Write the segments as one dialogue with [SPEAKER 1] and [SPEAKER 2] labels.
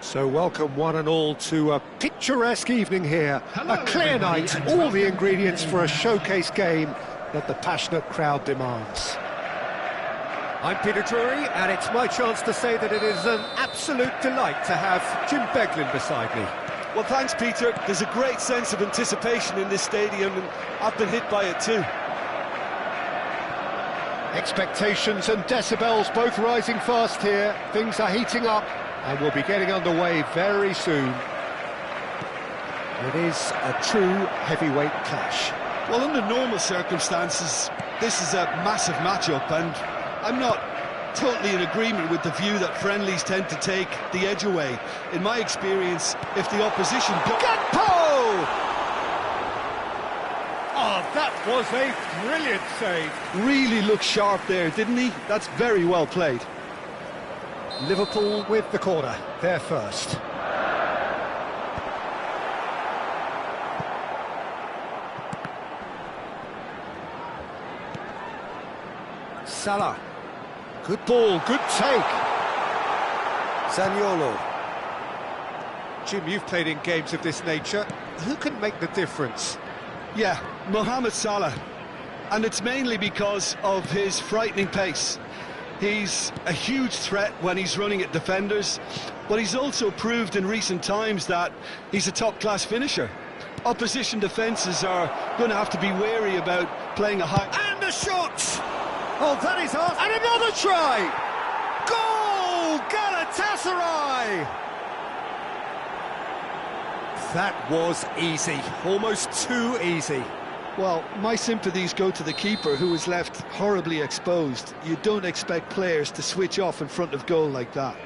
[SPEAKER 1] So welcome one and all to a picturesque evening here.
[SPEAKER 2] Hello,
[SPEAKER 1] a clear
[SPEAKER 2] everybody,
[SPEAKER 1] night,
[SPEAKER 2] and
[SPEAKER 1] all the
[SPEAKER 2] welcome.
[SPEAKER 1] ingredients for a showcase game that the passionate crowd demands. I'm Peter Drury, and it's my chance to say that it is an absolute delight to have Jim Beglin beside me.
[SPEAKER 3] Well, thanks, Peter. There's a great sense of anticipation in this stadium, and I've been hit by it too.
[SPEAKER 1] Expectations and decibels both rising fast here. Things are heating up, and we'll be getting underway very soon. It is a true heavyweight clash.
[SPEAKER 3] Well, under normal circumstances, this is a massive matchup, and I'm not totally in agreement with the view that friendlies tend to take the edge away. In my experience, if the opposition...
[SPEAKER 1] Gakpo! Oh, that was a brilliant save.
[SPEAKER 3] Really looked sharp there, didn't he? That's very well played.
[SPEAKER 1] Liverpool with the corner, they're first. Salah. Good ball, good take. Zaniolo. Jim, you've played in games of this nature. Who can make the difference?
[SPEAKER 3] Yeah, Mohamed Salah. And it's mainly because of his frightening pace. He's a huge threat when he's running at defenders, but he's also proved in recent times that he's a top-class finisher. Opposition defences are going to have to be wary about playing a high...
[SPEAKER 1] And the shot! Oh, that is off. And another try! Goal! Galatasaray! That was easy. Almost too easy.
[SPEAKER 3] Well, my sympathies go to the keeper, who is left horribly exposed. You don't expect players to switch off in front of goal like that.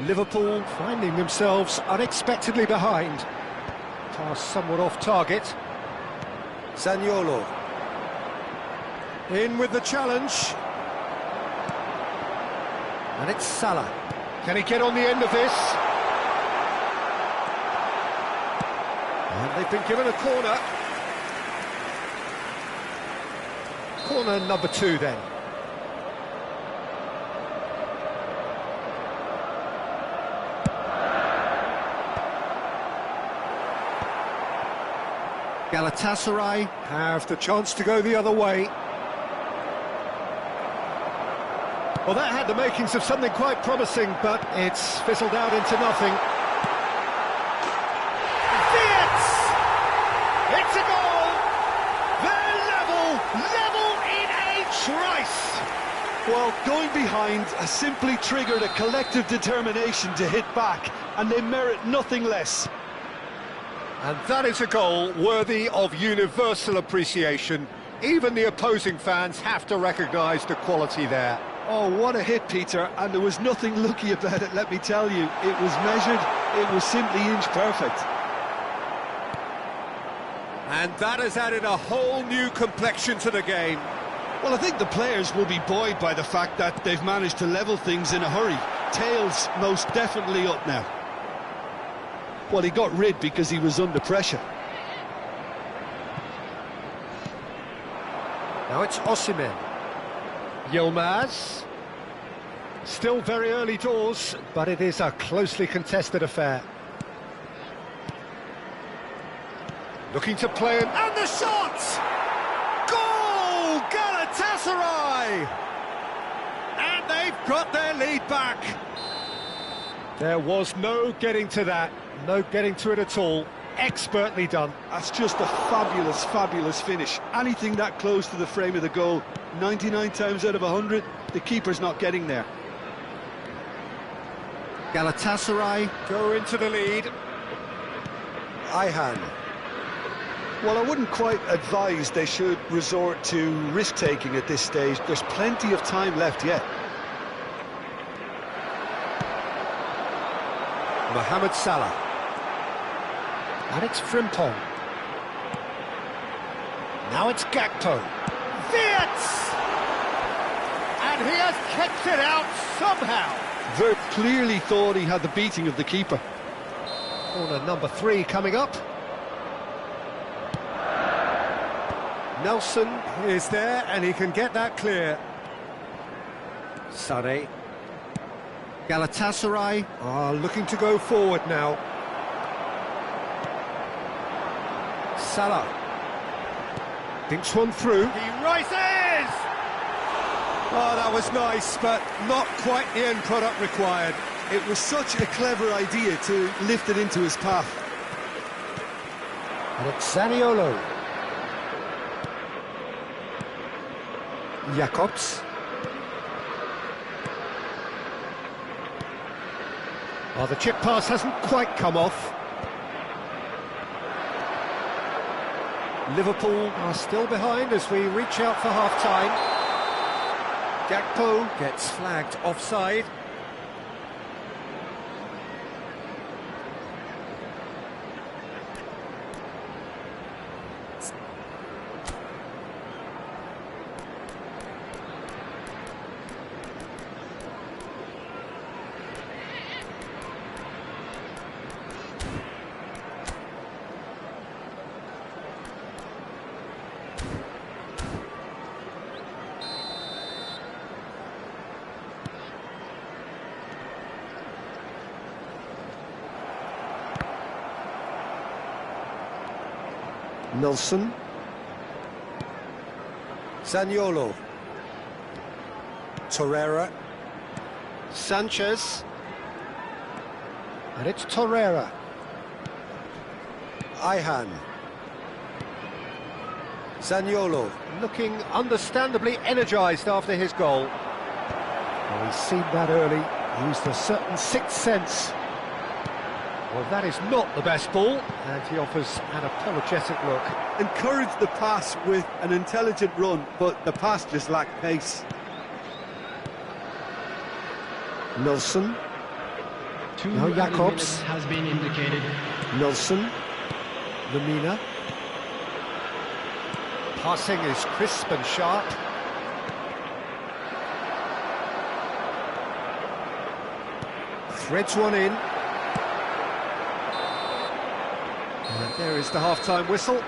[SPEAKER 1] Liverpool finding themselves unexpectedly behind. Pass somewhat off target. Zaniolo. In with the challenge. And it's Salah. Can he get on the end of this? And they've been given a corner. Corner number 2 then. Galatasaray have the chance to go the other way. Well, that had the makings of something quite promising, but it's fizzled out into nothing. It's a goal! They're level in a trice!
[SPEAKER 3] Well, going behind has simply triggered a collective determination to hit back, and they merit nothing less.
[SPEAKER 1] And that is a goal worthy of universal appreciation. Even the opposing fans have to recognise the quality there.
[SPEAKER 3] Oh, what a hit, Peter, and there was nothing lucky about it, let me tell you. It was measured, it was simply inch perfect.
[SPEAKER 1] And that has added a whole new complexion to the game.
[SPEAKER 3] Well, I think the players will be buoyed by the fact that they've managed to level things in a hurry. Tails most definitely up now. Well, he got rid because he was under pressure.
[SPEAKER 1] Now it's Osimhen. Yilmaz. Still very early doors, but it is a closely contested affair. Looking to play him, and the shot! Goal! Galatasaray! And they've got their lead back. There was no getting to that, no getting to it at all. Expertly done.
[SPEAKER 3] That's just a fabulous, fabulous finish. Anything that close to the frame of the goal, 99 times out of 100, the keeper's not getting there.
[SPEAKER 1] Galatasaray go into the lead. Ayhan.
[SPEAKER 3] Well, I wouldn't quite advise they should resort to risk-taking at this stage. There's plenty of time left yet.
[SPEAKER 1] Mohamed Salah. And it's Frimpong. Now it's Gakpo. Wirtz! And he has kept it out somehow.
[SPEAKER 3] Very clearly thought he had the beating of the keeper.
[SPEAKER 1] Corner number 3 coming up. Nelson is there, and he can get that clear. Sané. Galatasaray are looking to go forward now. Salah dinks one through. He rises! Oh, that was nice, but not quite the end product required.
[SPEAKER 3] It was such a clever idea to lift it into his path.
[SPEAKER 1] And it's Zaniolo. Jacobs. Oh, the chip pass hasn't quite come off. Liverpool are still behind as we reach out for half-time. Gakpo gets flagged offside. Nelson. Zaniolo. Torreira. Sanchez. And it's Torreira. Ayhan. Zaniolo, looking understandably energised after his goal. Well, he's seen that early, used a certain sixth sense. Well, that is not the best ball, and he offers an apologetic look.
[SPEAKER 3] Encouraged the pass with an intelligent run, but the pass just lacked pace.
[SPEAKER 1] Nelson. Now Jacobs.
[SPEAKER 2] Has been indicated.
[SPEAKER 1] Nelson. Lemina. Passing is crisp and sharp. Threads one in. And there is the half-time whistle.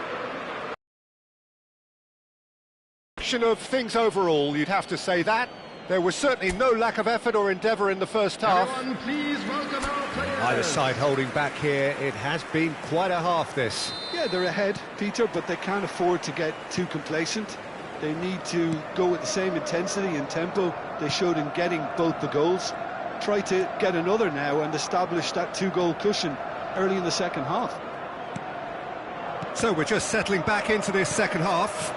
[SPEAKER 1] Of things overall, you'd have to say that. There was certainly no lack of effort or endeavour in the first half.
[SPEAKER 2] Everyone, please welcome our players.
[SPEAKER 1] Either side holding back here. It has been quite a half, this.
[SPEAKER 3] Yeah, they're ahead, Peter, but they can't afford to get too complacent. They need to go with the same intensity and tempo they showed in getting both the goals. Try to get another now and establish that two-goal cushion early in the second half.
[SPEAKER 1] So we're just settling back into this second half.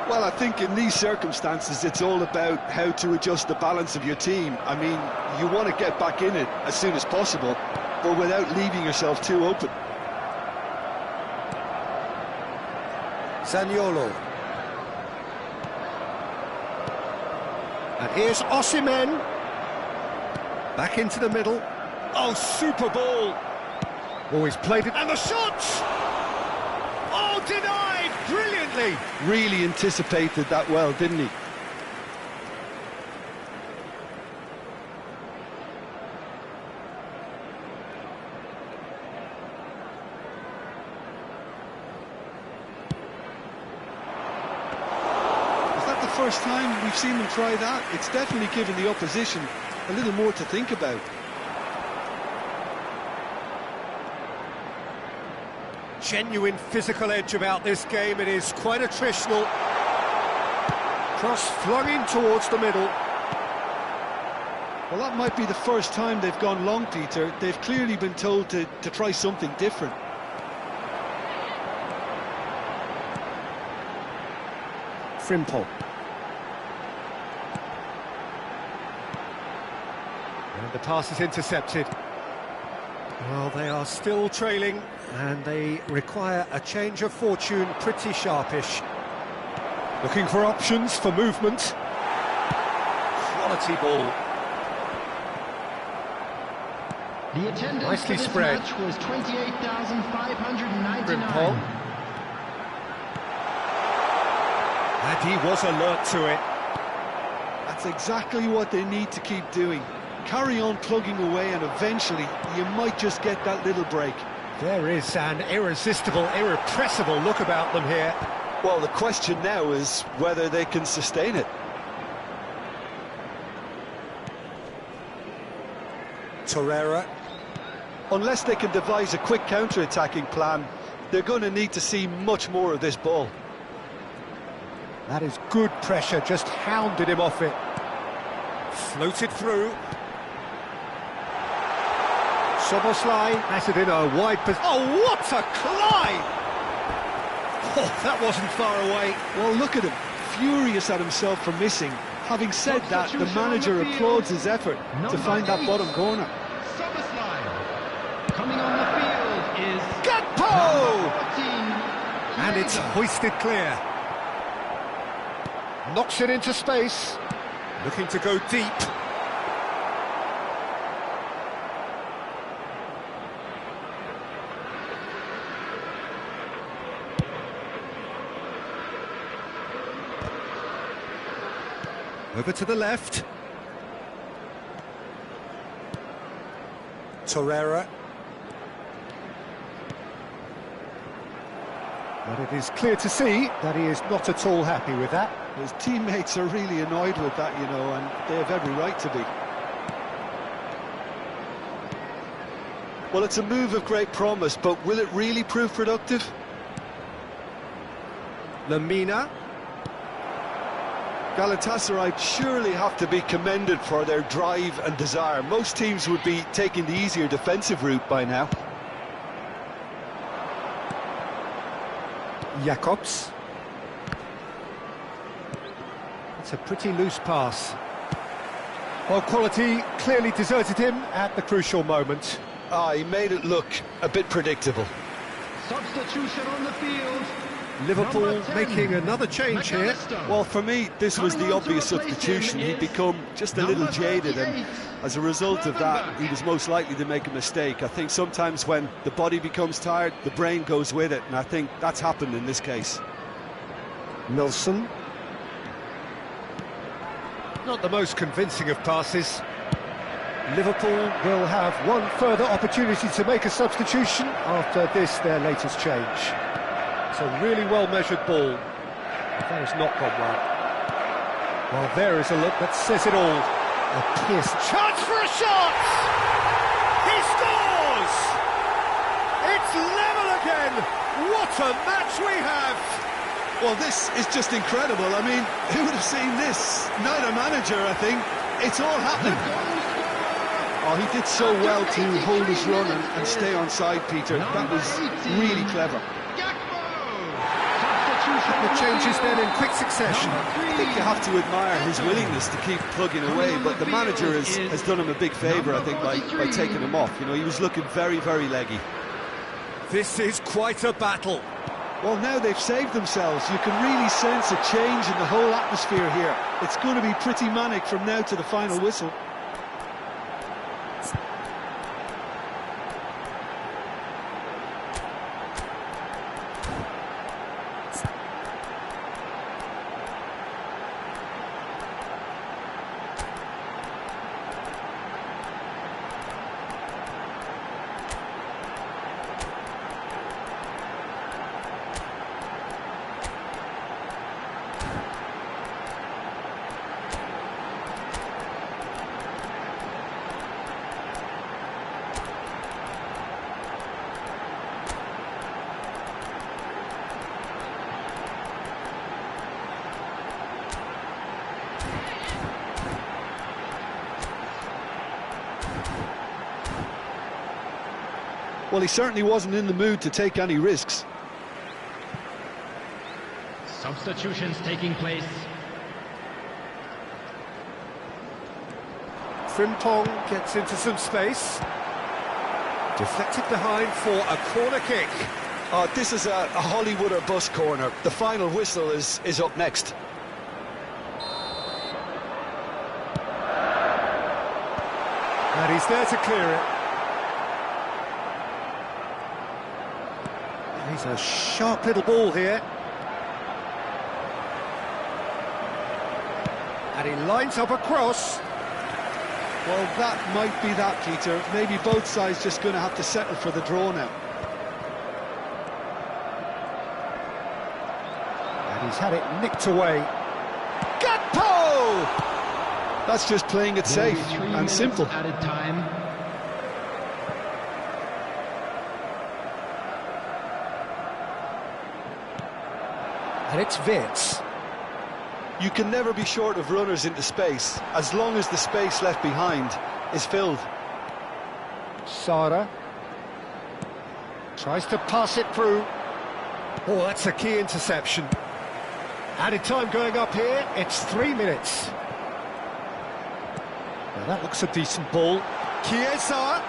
[SPEAKER 3] Well, I think in these circumstances it's all about how to adjust the balance of your team. I mean, you want to get back in it as soon as possible, but without leaving yourself too open.
[SPEAKER 1] Zaniolo. And here's Osimhen. Back into the middle. Oh, super ball. Oh, he's played it. And the shot! Oh, denied! Brilliantly!
[SPEAKER 3] Really anticipated that well, didn't he? Is that the first time we've seen them try that? It's definitely given the opposition a little more to think about.
[SPEAKER 1] Genuine physical edge about this game. It is quite attritional. Cross flung in towards the middle.
[SPEAKER 3] Well, that might be the first time they've gone long, Peter. They've clearly been told to try something different.
[SPEAKER 1] Frimpong. And the pass is intercepted. Well, they are still trailing, and they require a change of fortune, pretty sharpish. Looking for options for movement. Quality ball.
[SPEAKER 2] The attendance
[SPEAKER 1] Nicely
[SPEAKER 2] for this
[SPEAKER 1] spread.
[SPEAKER 2] match was 28,599.
[SPEAKER 1] Frimpong. And he was alert to it.
[SPEAKER 3] That's exactly what they need to keep doing. Carry on plugging away, and eventually you might just get that little break.
[SPEAKER 1] There is an irresistible, irrepressible look about them here.
[SPEAKER 3] Well, the question now is whether they can sustain it.
[SPEAKER 1] Torreira.
[SPEAKER 3] Unless they can devise a quick counter-attacking plan, they're going to need to see much more of this ball.
[SPEAKER 1] That is good pressure, just hounded him off it. Floated through. Soboslai has it in a wide position. Oh, what a climb! Oh, that wasn't far away.
[SPEAKER 3] Well, look at him, furious at himself for missing. Having said that, the manager applauds his effort to find that bottom corner.
[SPEAKER 2] Coming on the field is
[SPEAKER 1] Gakpo!
[SPEAKER 2] 14.
[SPEAKER 1] And it's hoisted clear. Knocks it into space. Looking to go deep. Over to the left. Torreira. But it is clear to see that he is not at all happy with that.
[SPEAKER 3] His teammates are really annoyed with that, you know, and they have every right to be. Well, it's a move of great promise, but will it really prove productive?
[SPEAKER 1] Lamina.
[SPEAKER 3] Galatasaray surely have to be commended for their drive and desire. Most teams would be taking the easier defensive route by now.
[SPEAKER 1] Jacobs. It's a pretty loose pass. Well, quality clearly deserted him at the crucial moment.
[SPEAKER 3] He made it look a bit predictable.
[SPEAKER 2] Substitution on the field.
[SPEAKER 1] Liverpool making another change here.
[SPEAKER 3] Well, for me, this was the obvious substitution. He'd become just a little jaded, and as a result of that, he was most likely to make a mistake. I think sometimes when the body becomes tired, the brain goes with it, and I think that's happened in this case.
[SPEAKER 1] Nelson. Not the most convincing of passes. Liverpool will have one further opportunity to make a substitution after this, their latest change. It's a really well-measured ball. That has not gone well. Well, there is a look that says it all. A pierced chance for a shot! He scores! It's level again! What a match we have!
[SPEAKER 3] Well, this is just incredible. I mean, who would have seen this? Not a manager, I think. It's all happening. Oh, he did so well to hold his run and stay on side, Peter. That was really clever.
[SPEAKER 1] The changes then in quick succession.
[SPEAKER 3] I think you have to admire his willingness to keep plugging away, but the manager has done him a big favour, I think, by taking him off. You know, he was looking very, very leggy.
[SPEAKER 1] This is quite a battle.
[SPEAKER 3] Well, now they've saved themselves. You can really sense a change in the whole atmosphere here. It's going to be pretty manic from now to the final whistle. Well, he certainly wasn't in the mood to take any risks.
[SPEAKER 2] Substitutions taking place.
[SPEAKER 1] Frimpong gets into some space. Deflected behind for a corner kick.
[SPEAKER 3] This is a Hollywood or bust corner. The final whistle is up next.
[SPEAKER 1] And he's there to clear it. He's a sharp little ball here. And he lines up a cross.
[SPEAKER 3] Well, that might be that, Peter. Maybe both sides just going to have to settle for the draw now.
[SPEAKER 1] And he's had it nicked away. Gakpo!
[SPEAKER 3] That's just playing it safe and simple.
[SPEAKER 2] Added time.
[SPEAKER 1] And it's Wirtz.
[SPEAKER 3] You can never be short of runners into space, as long as the space left behind is filled.
[SPEAKER 1] Sara. Tries to pass it through. Oh, that's a key interception. Added time going up here, it's 3 minutes. Now that looks a decent ball. Chiesa,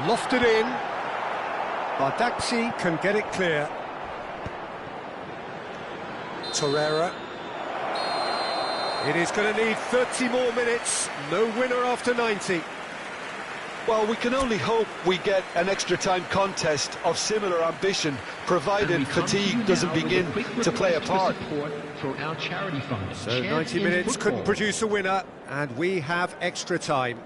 [SPEAKER 1] lofted in. Bardaxi can get it clear. Torreira. It is going to need 30 more minutes. No winner after 90.
[SPEAKER 3] Well, we can only hope we get an extra time contest of similar ambition, provided fatigue doesn't begin to play a part.
[SPEAKER 2] For our charity fund.
[SPEAKER 1] So 90 minutes couldn't produce a winner, and we have extra time.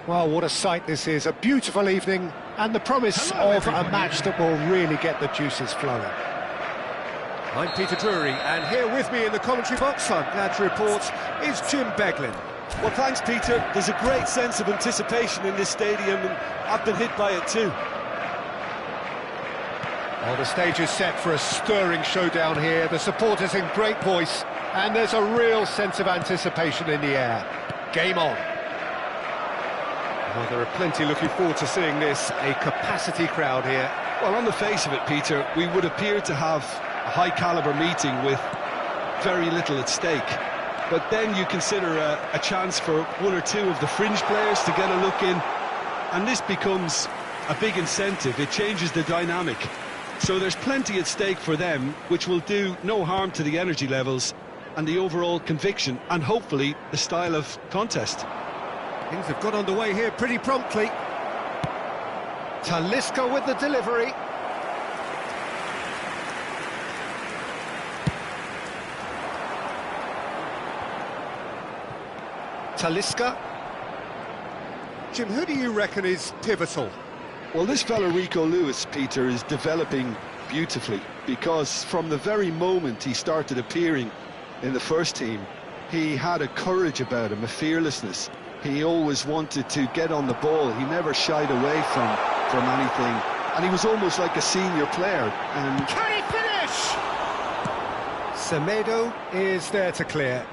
[SPEAKER 1] Well, what a sight this is. A beautiful evening and the promise of a match that will really get the juices flowing. I'm Peter Drury, and here with me in the commentary box, I'm glad to report, is Jim Beglin.
[SPEAKER 3] Well, thanks, Peter. There's a great sense of anticipation in this stadium, and I've been hit by it too.
[SPEAKER 1] Well, the stage is set for a stirring showdown here. The supporters in great voice, and there's a real sense of anticipation in the air. Game on. Well, there are plenty looking forward to seeing this. A capacity crowd here.
[SPEAKER 3] Well, on the face of it, Peter, we would appear to have a high-caliber meeting with very little at stake. But then you consider a chance for one or two of the fringe players to get a look in, and this becomes a big incentive. It changes the dynamic. So there's plenty at stake for them, which will do no harm to the energy levels and the overall conviction, and hopefully the style of contest.
[SPEAKER 1] Things have got underway here pretty promptly. Talisca with the delivery. Talisca. Jim, who do you reckon is pivotal?
[SPEAKER 3] Well, this fella Rico Lewis, Peter, is developing beautifully, because from the very moment he started appearing in the first team, he had a courage about him, a fearlessness. He always wanted to get on the ball. He never shied away from anything, and he was almost like a senior player. And
[SPEAKER 1] can he finish? Semedo is there to clear.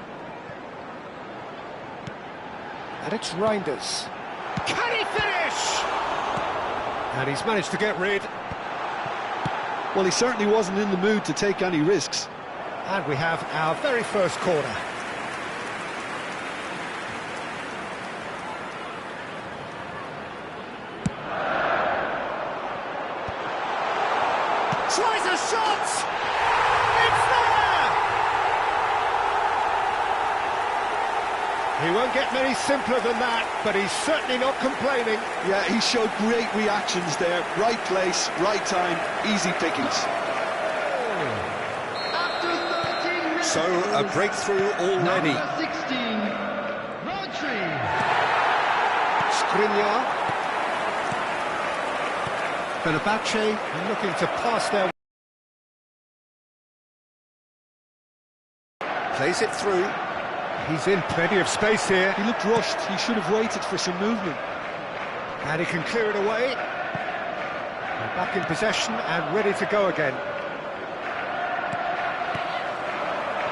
[SPEAKER 1] And it's Reinders. Can he finish? And he's managed to get rid.
[SPEAKER 3] well, he certainly wasn't in the mood to take any risks.
[SPEAKER 1] And we have our very first corner. Tries a shot! It's there! He won't get many simpler than that, but he's certainly not complaining.
[SPEAKER 3] Yeah, he showed great reactions there. Right place, right time, easy pickings.
[SPEAKER 1] So, a breakthrough already.
[SPEAKER 2] Number 16, Rodri.
[SPEAKER 1] Skriniar. Fenerbahce looking to pass their... Plays it through. He's in plenty of space here.
[SPEAKER 3] He looked rushed. He should have waited for some movement.
[SPEAKER 1] And he can clear it away. They're back in possession and ready to go again.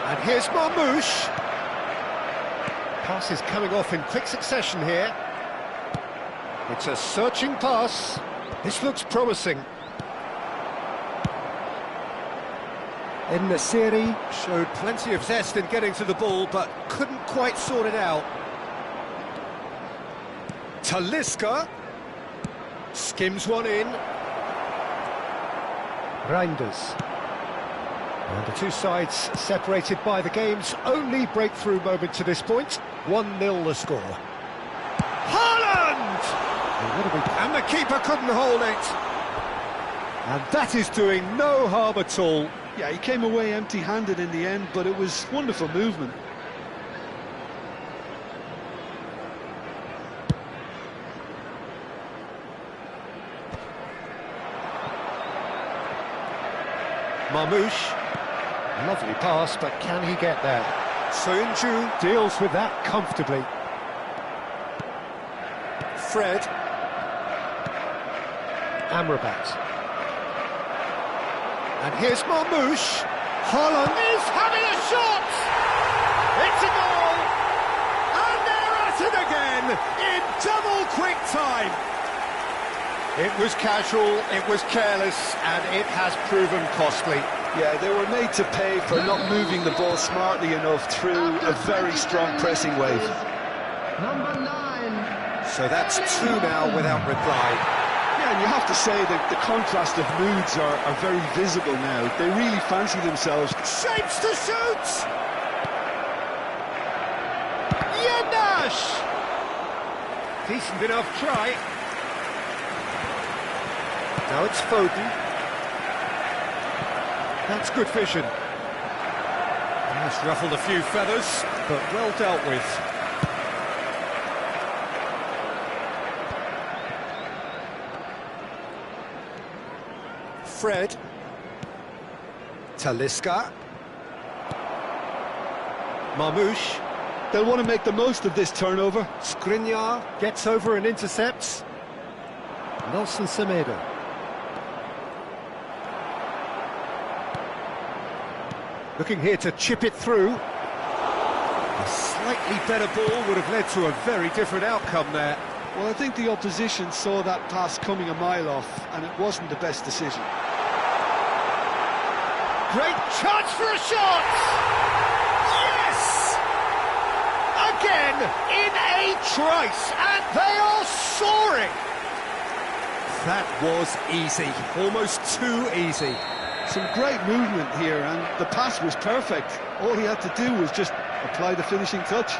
[SPEAKER 1] And here's Marmouche. Pass is coming off in quick succession here. It's a searching pass. This looks promising. En-Nesyri showed plenty of zest in getting to the ball, but couldn't quite sort it out. Talisca skims one in. Reinders. And the two sides separated by the game's only breakthrough moment to this point. 1-0 the score. Haaland! And the keeper couldn't hold it. And that is doing no harm at all.
[SPEAKER 3] Yeah, he came away empty-handed in the end, but it was wonderful movement.
[SPEAKER 1] Marmouche. Lovely pass, but can he get there? Soyuncu deals with that comfortably. Fred. Amrabat. And here's Marmouche. Haaland is having a shot! It's a goal! And they're at it again in double quick time. It was casual, it was careless, and it has proven costly.
[SPEAKER 3] Yeah, they were made to pay for not moving the ball smartly enough through a very strong pressing wave.
[SPEAKER 2] Number 9.
[SPEAKER 1] So that's two now without reply.
[SPEAKER 3] Yeah, and you have to say that the contrast of moods are very visible now. They really fancy themselves.
[SPEAKER 1] Shapes to shoot! Yenash! Decent enough try. Now it's Foden. That's good vision. He's ruffled a few feathers, but well dealt with. Fred. Talisca. Marmouche.
[SPEAKER 3] They'll want to make the most of this turnover.
[SPEAKER 1] Skriniar gets over and intercepts. Nelson Semedo. Looking here to chip it through. A slightly better ball would have led to a very different outcome there.
[SPEAKER 3] Well, I think the opposition saw that pass coming a mile off, and it wasn't the best decision.
[SPEAKER 1] Great chance for a shot! Yes! Again, in a trice, and they are soaring! That was easy, almost too easy.
[SPEAKER 3] Some great movement here, and the pass was perfect. All he had to do was just apply the finishing touch.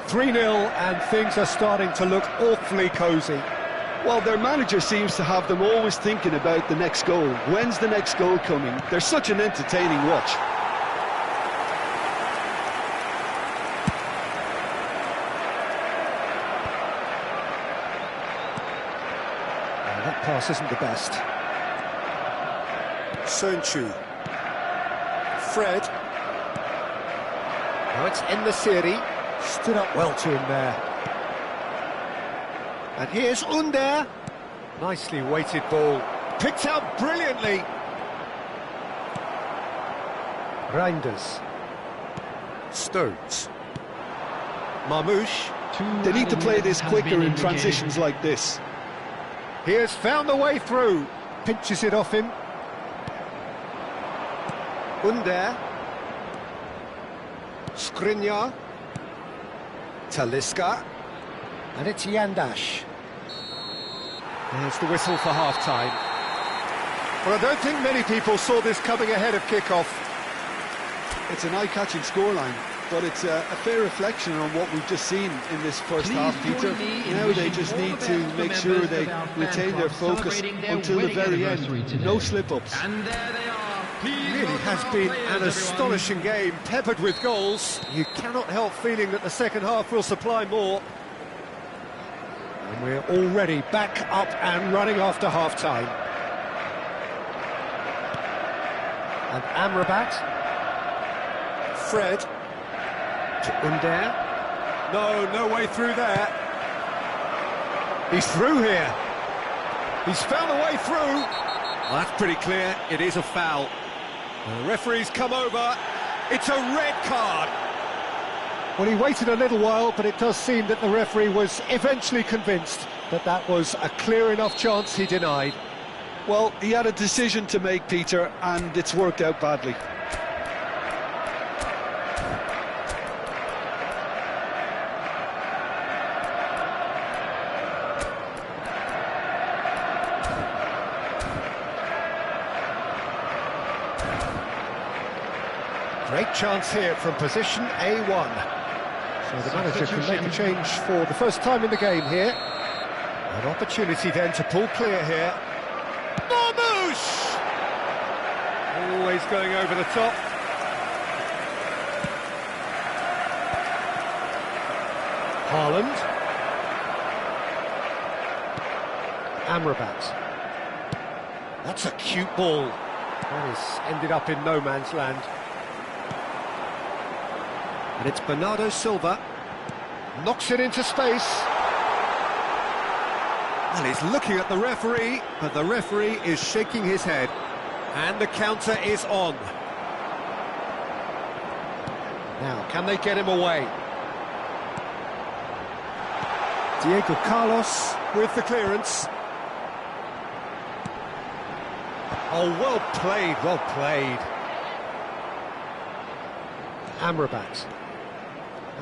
[SPEAKER 1] 3-0, and things are starting to look awfully cosy.
[SPEAKER 3] Well, their manager seems to have them always thinking about the next goal. When's the next goal coming? They're such an entertaining watch.
[SPEAKER 1] pass isn't the best. Sönchu. Fred. Now it's En-Nesyri. Stood up well to him there. And here's Under. Nicely weighted ball. Picked out brilliantly. Reinders. Stones. Marmouche.
[SPEAKER 3] They need to play this quicker in transitions like this.
[SPEAKER 1] He has found the way through. Pinches it off him. Under. Skriniar. Talisca. And it's Yandash. There's the whistle for half-time. Well, I don't think many people saw this coming ahead of kick-off.
[SPEAKER 3] It's an eye-catching scoreline, but it's a fair reflection on what we've just seen in this first half, Peter. Now they just need to make sure they retain their focus until the very end. No slip-ups.
[SPEAKER 2] And there they are.
[SPEAKER 1] Really has been an astonishing game, peppered with goals. You cannot help feeling that the second half will supply more. And we're already back up and running after half-time. And Amrabat. Fred. To Under. No way through there. He's through here. He's found a way through. Well, that's pretty clear. It is a foul. The referee's come over. It's a red card. Well, he waited a little while, but it does seem that the referee was eventually convinced that that was a clear enough chance he denied.
[SPEAKER 3] Well, he had a decision to make, Peter, and it's worked out badly.
[SPEAKER 1] Great chance here from position A1. So the manager can make a change for the first time in the game here. An opportunity then to pull clear here. Marmouche! Always going over the top. Haaland. Amrabat. That's a cute ball. That has ended up in no man's land. And it's Bernardo Silva. Knocks it into space. Well, he's looking at the referee, but the referee is shaking his head. And the counter is on. Now, can they get him away? Diego Carlos with the clearance. Oh, well played, well played. Amrabat.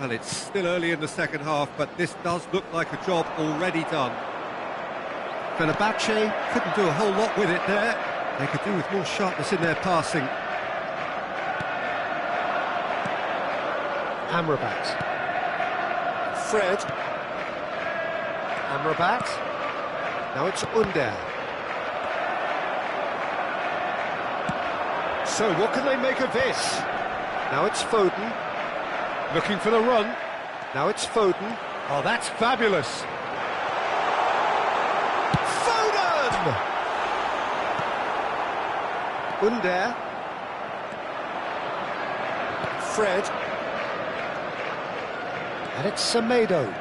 [SPEAKER 1] Well, it's still early in the second half, but this does look like a job already done. Fenerbahce couldn't do a whole lot with it there. They could do with more sharpness in their passing. Amrabat. Fred. Amrabat. Now it's Under. So what can they make of this? Now it's Foden. Looking for the run. Now it's Foden. Oh, that's fabulous. Foden! Under. Fred. And it's Semedo.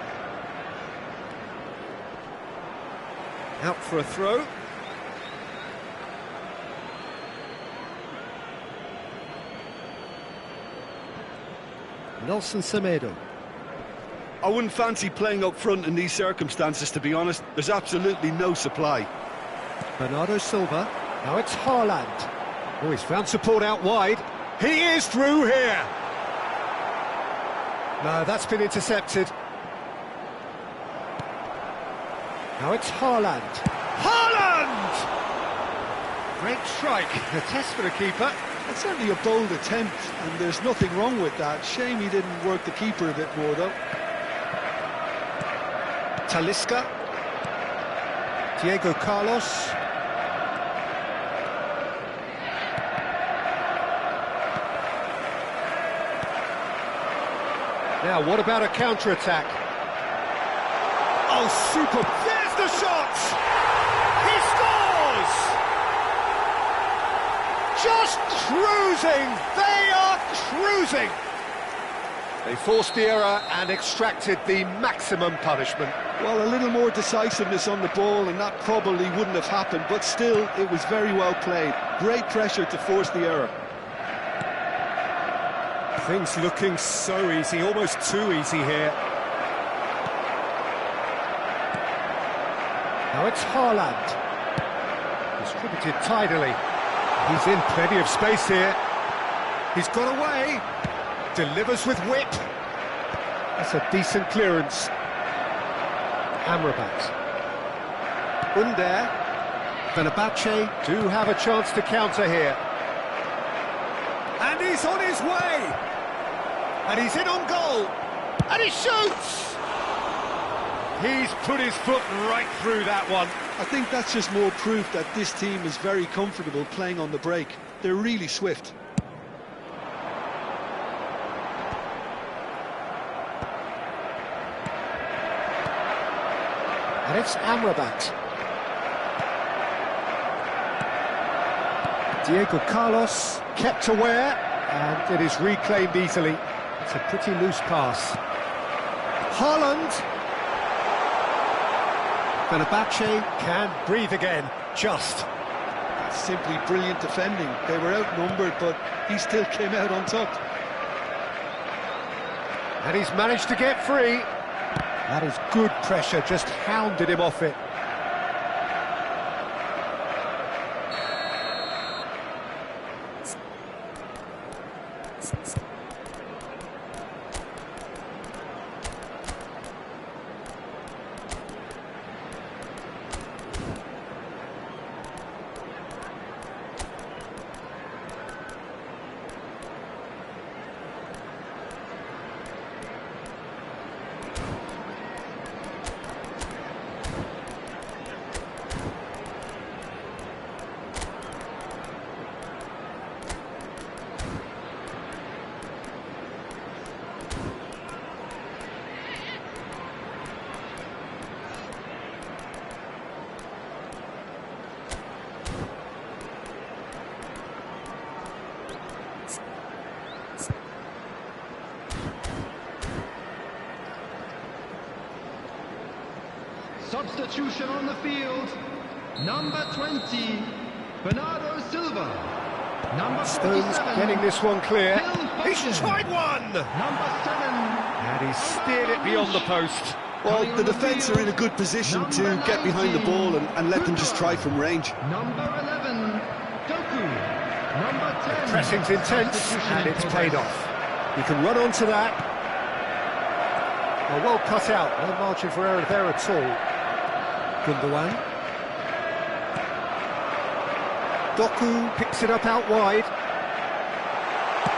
[SPEAKER 1] Out for a throw. Nelson Semedo.
[SPEAKER 3] I wouldn't fancy playing up front in these circumstances, to be honest. There's absolutely no supply.
[SPEAKER 1] Bernardo Silva. Now it's Haaland. Oh, he's found support out wide. He is through here. No, that's been intercepted. Now it's Haaland. Haaland! Great strike. A test for the keeper.
[SPEAKER 3] It's certainly a bold attempt, and there's nothing wrong with that. Shame he didn't work the keeper a bit more, though.
[SPEAKER 1] Talisca. Diego Carlos. Now, what about a counter-attack? Oh, super! There's the shot! He scores! just cruising! They are cruising! They forced the error and extracted the maximum punishment.
[SPEAKER 3] Well, a little more decisiveness on the ball and that probably wouldn't have happened, but still, it was very well played. Great pressure to force the error.
[SPEAKER 1] Things looking so easy, almost too easy here. Now it's Haaland. Distributed tidily. He's in plenty of space here. He's got away. Delivers with whip. That's a decent clearance. Amrabat. Under. Fenerbahce do have a chance to counter here. And he's on his way. And he's in on goal. And he shoots! He's put his foot right through that one.
[SPEAKER 3] I think that's just more proof that this team is very comfortable playing on the break. They're really swift.
[SPEAKER 1] And it's Amrabat. Diego Carlos kept aware, and it is reclaimed easily. It's a pretty loose pass. Haaland. Fenerbahce can breathe again, just.
[SPEAKER 3] Simply brilliant defending. They were outnumbered, but he still came out on top.
[SPEAKER 1] And he's managed to get free. That is good pressure, just hounded him off it.
[SPEAKER 2] Substitution on the field. Number 20, Bernardo Silva. Number
[SPEAKER 1] Stones
[SPEAKER 2] 47,
[SPEAKER 1] getting this one clear.
[SPEAKER 2] He's
[SPEAKER 1] He's tried one!
[SPEAKER 2] Number 7,
[SPEAKER 1] And he steered it beyond the post.
[SPEAKER 3] Well, the defence are in a good position to get behind the ball and let them just try from range.
[SPEAKER 2] Number 11, Doku. Number 10.
[SPEAKER 1] Pressing's intense, and it's paid off. You can run onto that. Well cut out, no margin for error there at all. Gundogan. Doku picks it up out wide.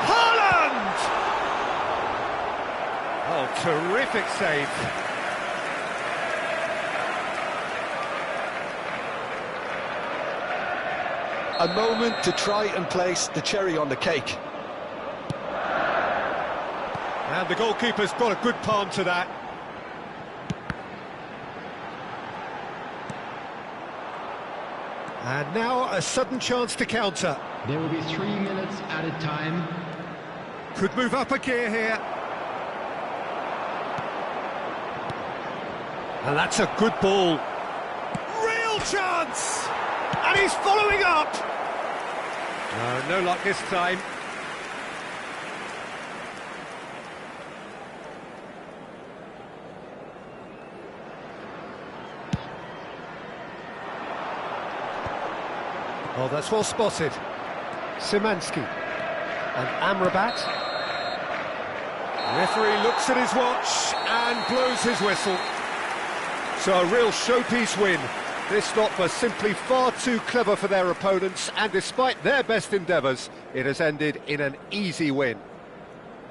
[SPEAKER 1] Haaland! Oh, terrific save.
[SPEAKER 3] A moment to try and place the cherry on the cake.
[SPEAKER 1] And the goalkeeper's got a good palm to that. And now a sudden chance to counter.
[SPEAKER 2] There will be 3 minutes added time.
[SPEAKER 1] Could move up a gear here. And that's a good ball. Real chance! And he's following up! No luck this time. Oh, that's well spotted. Szymanski and Amrabat. The referee looks at his watch and blows his whistle. So a real showpiece win. This lot were simply far too clever for their opponents, and despite their best endeavours, it has ended in an easy win.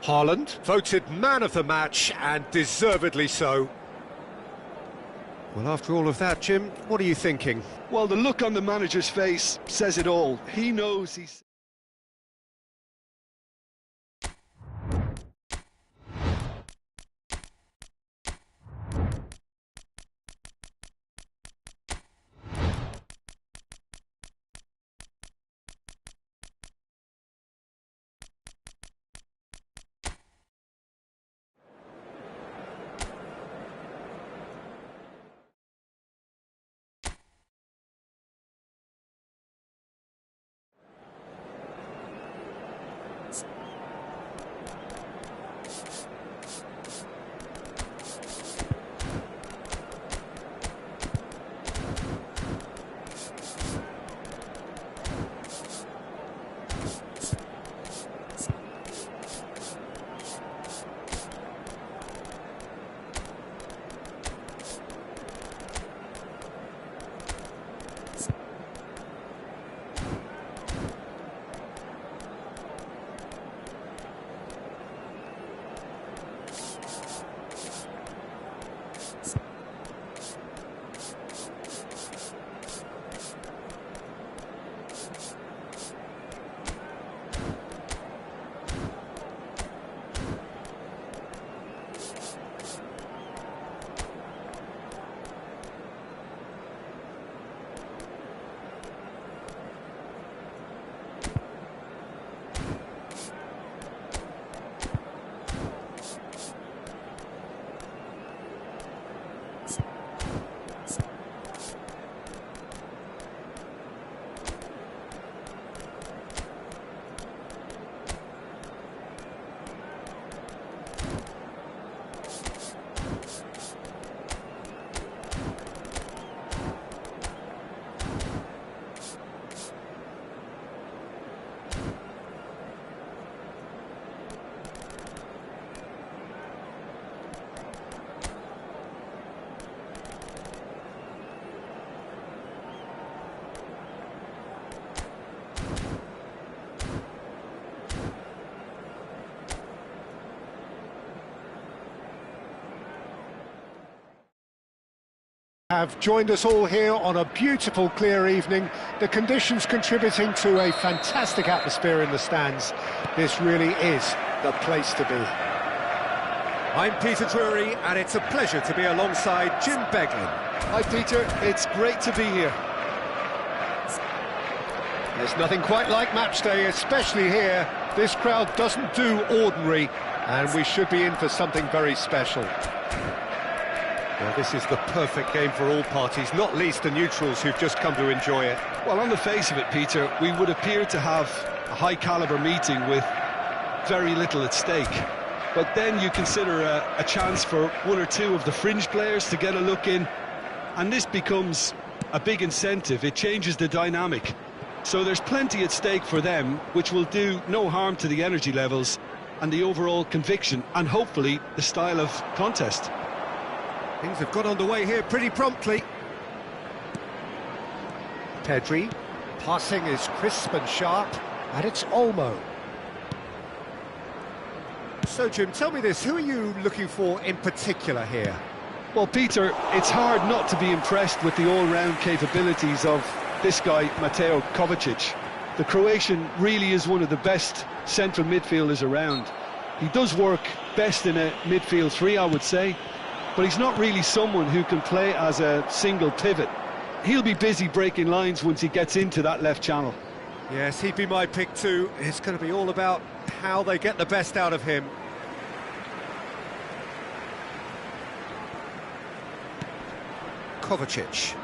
[SPEAKER 1] Haaland voted man of the match, and deservedly so. Well, after all of that, Jim, what are you thinking?
[SPEAKER 3] Well, the look on the manager's face says it all. He knows he's...
[SPEAKER 1] have joined us all here on a beautiful, clear evening. The conditions contributing to a fantastic atmosphere in the stands. This really is the place to be. I'm Peter Drury, and it's a pleasure to be alongside Jim Beglin.
[SPEAKER 3] Hi Peter, it's great to be here.
[SPEAKER 1] There's nothing quite like match day, especially here. This crowd doesn't do ordinary, and we should be in for something very special. Well, this is the perfect game for all parties, not least the neutrals who've just come to enjoy it.
[SPEAKER 3] Well, on the face of it, Peter, we would appear to have a high-caliber meeting with very little at stake. But then you consider a chance for one or two of the fringe players to get a look in, and this becomes a big incentive. It changes the dynamic. So there's plenty at stake for them, which will do no harm to the energy levels and the overall conviction, and hopefully the style of contest.
[SPEAKER 1] Things have got underway here pretty promptly. Pedri, passing is crisp and sharp, and it's Olmo. So, Jim, tell me this, who are you looking for in particular here?
[SPEAKER 3] Well, Peter, it's hard not to be impressed with the all-round capabilities of this guy, Mateo Kovacic. The Croatian really is one of the best central midfielders around. He does work best in a midfield three, I would say, but he's not really someone who can play as a single pivot. He'll be busy breaking lines once he gets into that left channel.
[SPEAKER 1] Yes, he'd be my pick too. It's going to be all about how they get the best out of him. Kovacic.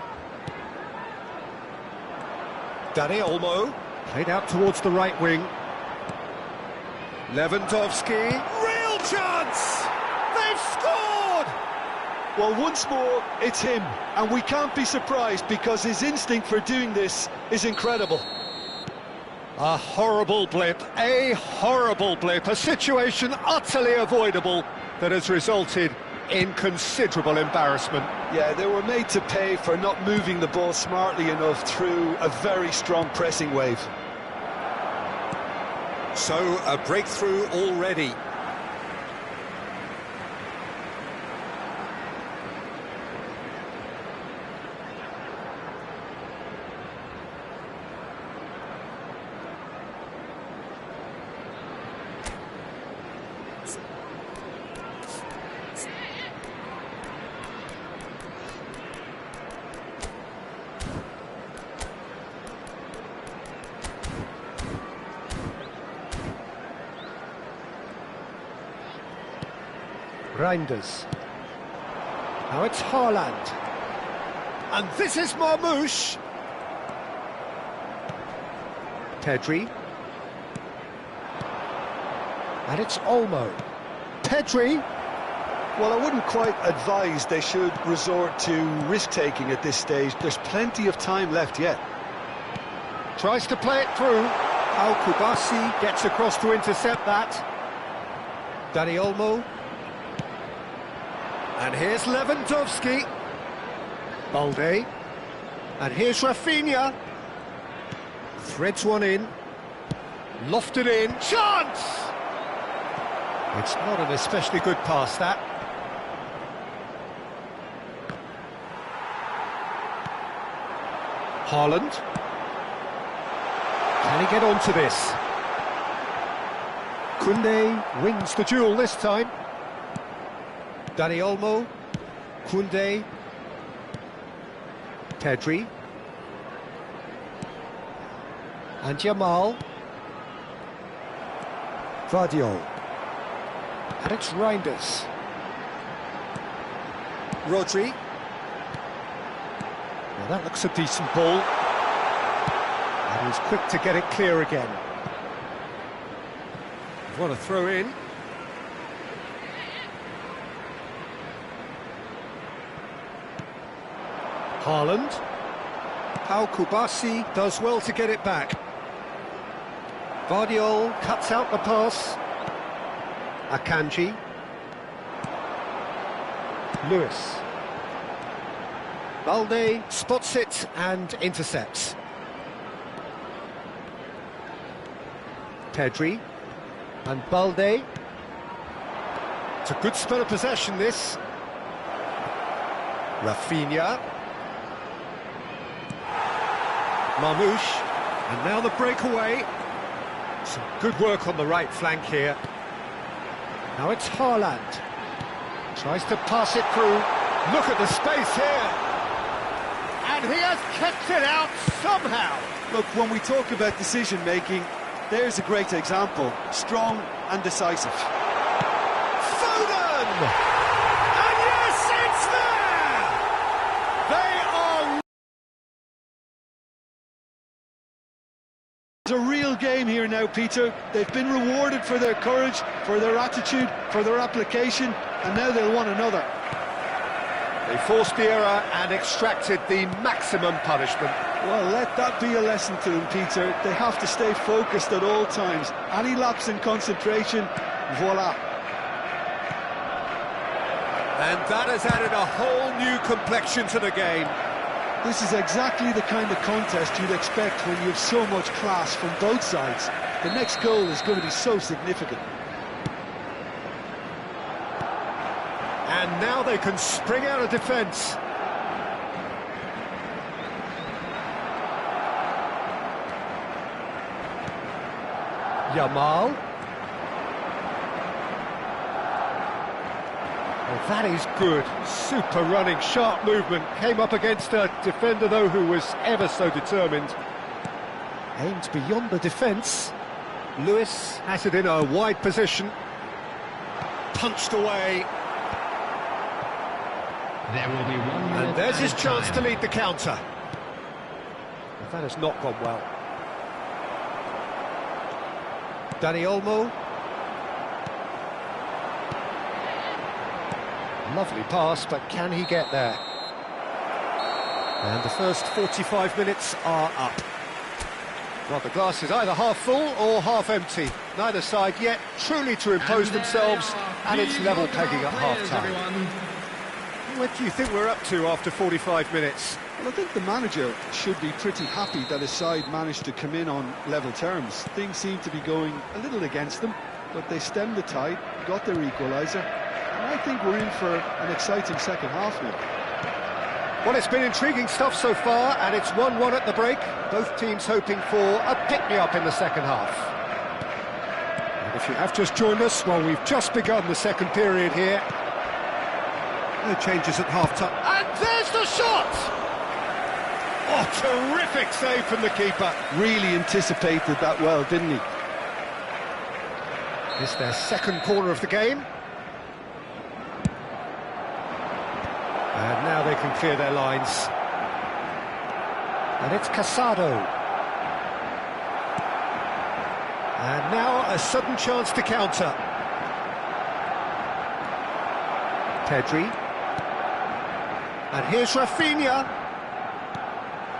[SPEAKER 1] Dani Olmo, played out towards the right wing. Lewandowski, real chance! They've scored!
[SPEAKER 3] Well, once more, it's him, and we can't be surprised because his instinct for doing this is incredible.
[SPEAKER 1] A horrible blip, a situation utterly avoidable that has resulted in considerable embarrassment.
[SPEAKER 3] Yeah, they were made to pay for not moving the ball smartly enough through a very strong pressing wave.
[SPEAKER 1] So, a breakthrough already. Reinders. Now it's Haaland. And this is Marmoush. Pedri. And it's Olmo. Pedri.
[SPEAKER 3] Well, I wouldn't quite advise they should resort to risk-taking at this stage. There's plenty of time left yet.
[SPEAKER 1] Tries to play it through. Al-Kubasi gets across to intercept that. Dani Olmo. And here's Lewandowski. Balde. And here's Rafinha. Threads one in. Lofted in. Chance! It's not an especially good pass, that. Haaland. Can he get onto this? Koundé wins the duel this time. Dani Olmo, Koundé, Pedri, and Jamal, Vardiol, and it's Reinders, Rodri. Well, that looks a decent ball, and he's quick to get it clear again. What a throw in. Haaland. Al-Kubasi does well to get it back. Vardiol cuts out the pass. Akanji. Lewis. Balde spots it and intercepts. Pedri. And Balde. It's a good spell of possession, this. Rafinha. Marmouche, and now the breakaway. Some good work on the right flank here. Now it's Haaland. Tries to pass it through. Look at the space here. And he has kept it out somehow.
[SPEAKER 3] Look, when we talk about decision-making, there's a great example. Strong and decisive.
[SPEAKER 1] Foden! And yes, it's there! They are...
[SPEAKER 3] It's a real game here now, Peter. They've been rewarded for their courage, for their attitude, for their application, and now they'll want another.
[SPEAKER 1] They forced the error and extracted the maximum punishment.
[SPEAKER 3] Well, let that be a lesson to them, Peter. They have to stay focused at all times. Any lapse in concentration, voila.
[SPEAKER 1] And that has added a whole new complexion to the game.
[SPEAKER 3] This is exactly the kind of contest you'd expect when you have so much class from both sides. The next goal is going to be so significant.
[SPEAKER 1] And now they can spring out of defence. Yamal. Oh, that is good. Super running, sharp movement. Came up against a defender, though, who was ever so determined. Aimed beyond the defence. Lewis has it in a wide position. Punched away.
[SPEAKER 2] There will be 1 minute.
[SPEAKER 1] And there's his
[SPEAKER 2] added
[SPEAKER 1] chance
[SPEAKER 2] time.
[SPEAKER 1] to lead the counter. But that has not gone well. Dani Olmo. Lovely pass, but can he get there? And the first 45 minutes are up. Well, the glass is either half full or half empty. Neither side yet truly to impose themselves, and it's level pegging at half-time. What do you think we're up to after 45 minutes?
[SPEAKER 3] Well, I think the manager should be pretty happy that his side managed to come in on level terms. Things seem to be going a little against them, but they stemmed the tide, got their equaliser, and I think we're in for an exciting second half now.
[SPEAKER 1] Well, it's been intriguing stuff so far, and it's 1-1 at the break. Both teams hoping for a pick-me-up in the second half. And if you have just joined us, well, we've just begun the second period here. No changes at half-time. And there's the shot! Oh, terrific save from the keeper.
[SPEAKER 3] Really anticipated that well, didn't he?
[SPEAKER 1] It's their second corner of the game. And now they can clear their lines. And it's Casado. And now a sudden chance to counter. Pedri. And here's Rafinha.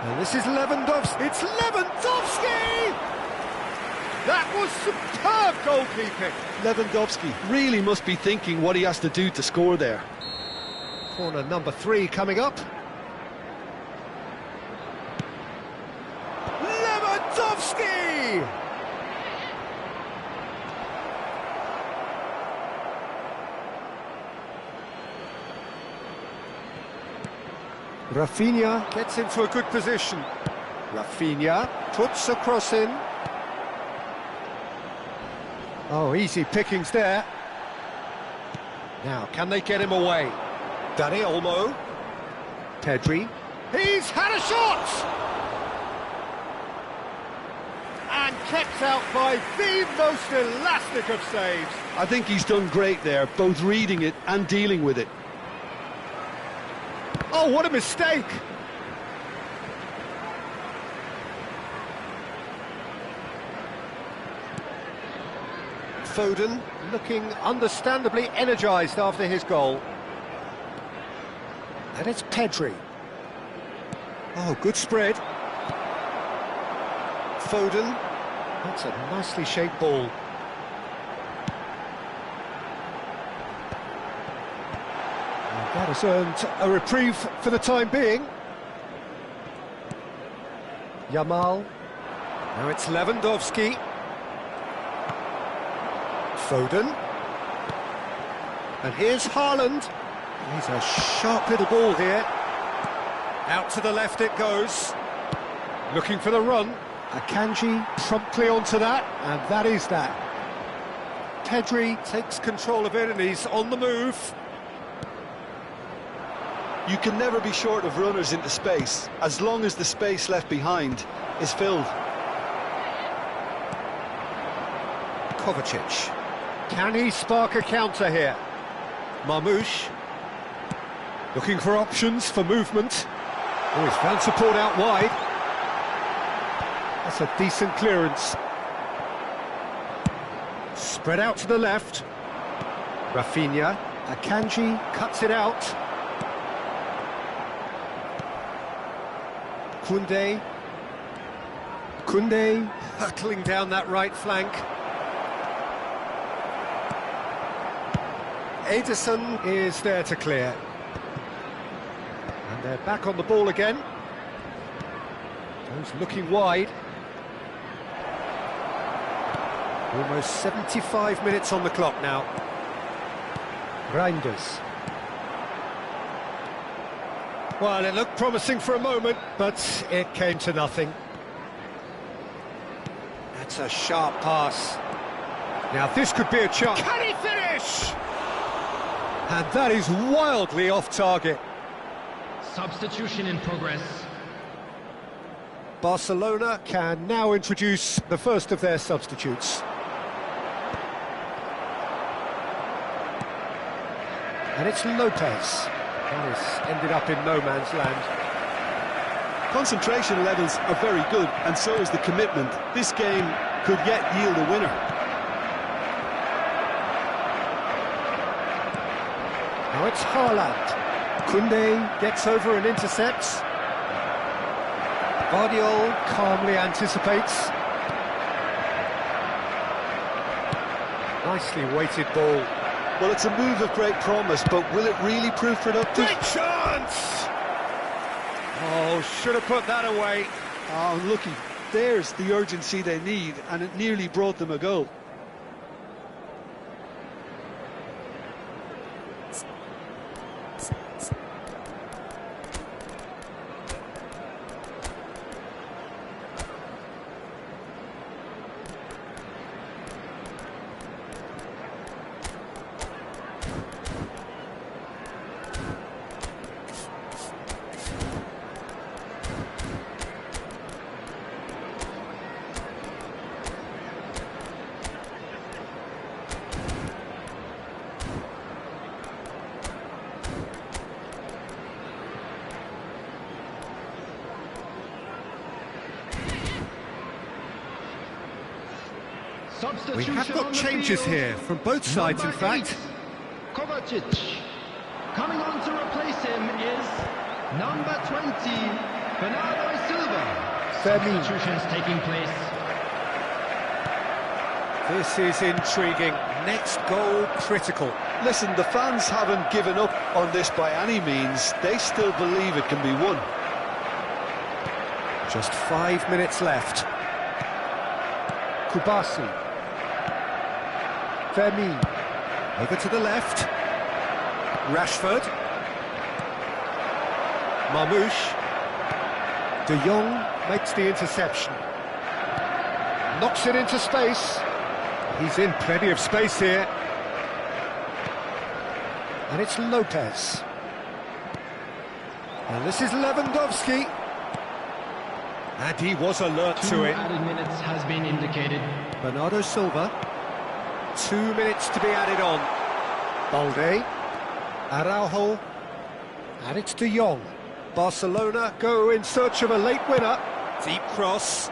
[SPEAKER 1] And this is Lewandowski. It's Lewandowski! That was superb goalkeeping.
[SPEAKER 3] Lewandowski really must be thinking what he has to do to score there.
[SPEAKER 1] Corner number 3 coming up. Lewandowski! Rafinha gets into a good position. Rafinha puts a cross in. Oh, easy pickings there. Now, can they get him away? Dani Olmo. Pedri. He's had a shot! And kept out by the most elastic of saves.
[SPEAKER 3] I think he's done great there, both reading it and dealing with it.
[SPEAKER 1] Oh, what a mistake! Foden looking understandably energised after his goal. And it's Pedri. Oh, good spread. Foden. That's a nicely shaped ball. And that has earned a reprieve for the time being. Yamal. Now it's Lewandowski. Foden. And here's Haaland. He's a sharp little ball here. Out to the left it goes. Looking for the run. Akanji promptly onto that, and that is that. Pedri takes control of it and he's on the move.
[SPEAKER 3] You can never be short of runners into space, as long as the space left behind is filled.
[SPEAKER 1] Kovacic. Can he spark a counter here? Marmoush. Looking for options for movement. Oh, he's found support out wide. That's a decent clearance. Spread out to the left. Rafinha. Akanji cuts it out. Koundé hurtling down that right flank. Ederson is there to clear. And they're back on the ball again. Those looking wide. Almost 75 minutes on the clock now. Reinders. Well, it looked promising for a moment, but it came to nothing. That's a sharp pass. Now this could be a chance. Can he finish? And that is wildly off target.
[SPEAKER 2] Substitution in progress.
[SPEAKER 1] Barcelona can now introduce the first of their substitutes. And it's Lopez. And it's ended up in no man's land.
[SPEAKER 3] Concentration levels are very good, and so is the commitment. This game could yet yield a winner.
[SPEAKER 1] Now it's Haaland. Koundé gets over and intercepts. Guardiola calmly anticipates. Nicely weighted ball.
[SPEAKER 3] Well, it's a move of great promise, but will it really prove productive?
[SPEAKER 1] Great chance! Oh, should have put that away.
[SPEAKER 3] Oh, looky, there's the urgency they need, and it nearly brought them a goal.
[SPEAKER 1] We have got changes here from both sides, in fact.
[SPEAKER 2] Kovacic. Coming on to replace him is number 20, Bernardo Silva. Substitutions taking place.
[SPEAKER 1] This is intriguing. Next goal critical.
[SPEAKER 3] Listen, the fans haven't given up on this by any means. They still believe it can be won.
[SPEAKER 1] Just 5 minutes left. Kubasi. Fermin. Over to the left. Rashford. Marmoush. De Jong makes the interception. Knocks it into space. He's in plenty of space here. And it's Lopez. And this is Lewandowski. And he was alert to it.
[SPEAKER 2] 2 added minutes has been indicated.
[SPEAKER 1] Bernardo Silva. 2 minutes to be added on. Balde. Araujo. And it's De Jong. Barcelona go in search of a late winner. Deep cross.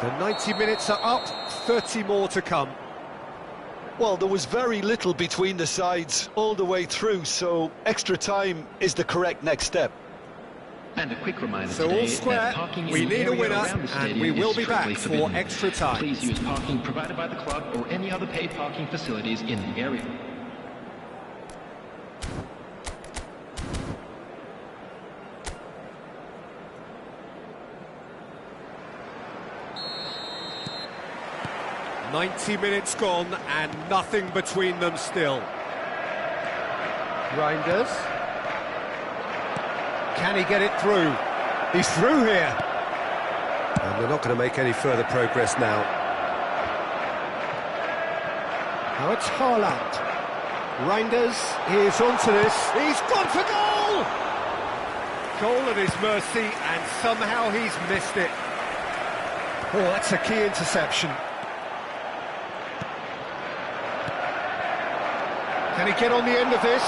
[SPEAKER 1] The 90 minutes are up, 30 more to come.
[SPEAKER 3] Well, there was very little between the sides all the way through, so extra time is the correct next step.
[SPEAKER 4] And a quick reminder
[SPEAKER 1] So
[SPEAKER 4] today
[SPEAKER 1] all square,
[SPEAKER 4] that parking in
[SPEAKER 1] we
[SPEAKER 4] the
[SPEAKER 1] need a
[SPEAKER 4] area
[SPEAKER 1] winner,
[SPEAKER 4] around the
[SPEAKER 1] and
[SPEAKER 4] stadium
[SPEAKER 1] we will
[SPEAKER 4] is
[SPEAKER 1] be back
[SPEAKER 4] strictly
[SPEAKER 1] for
[SPEAKER 4] forbidden.
[SPEAKER 1] extra time.
[SPEAKER 4] Please use parking provided by the club or any other paid parking facilities in the area.
[SPEAKER 1] "90 minutes gone and nothing between them still. Reinders. Can he get it through? He's through here. they're not going to make any further progress now. Now it's Haaland. Reinders is onto this. He's gone for goal! Goal at his mercy, and somehow he's missed it. Oh, that's a key interception. Can he get on the end of this?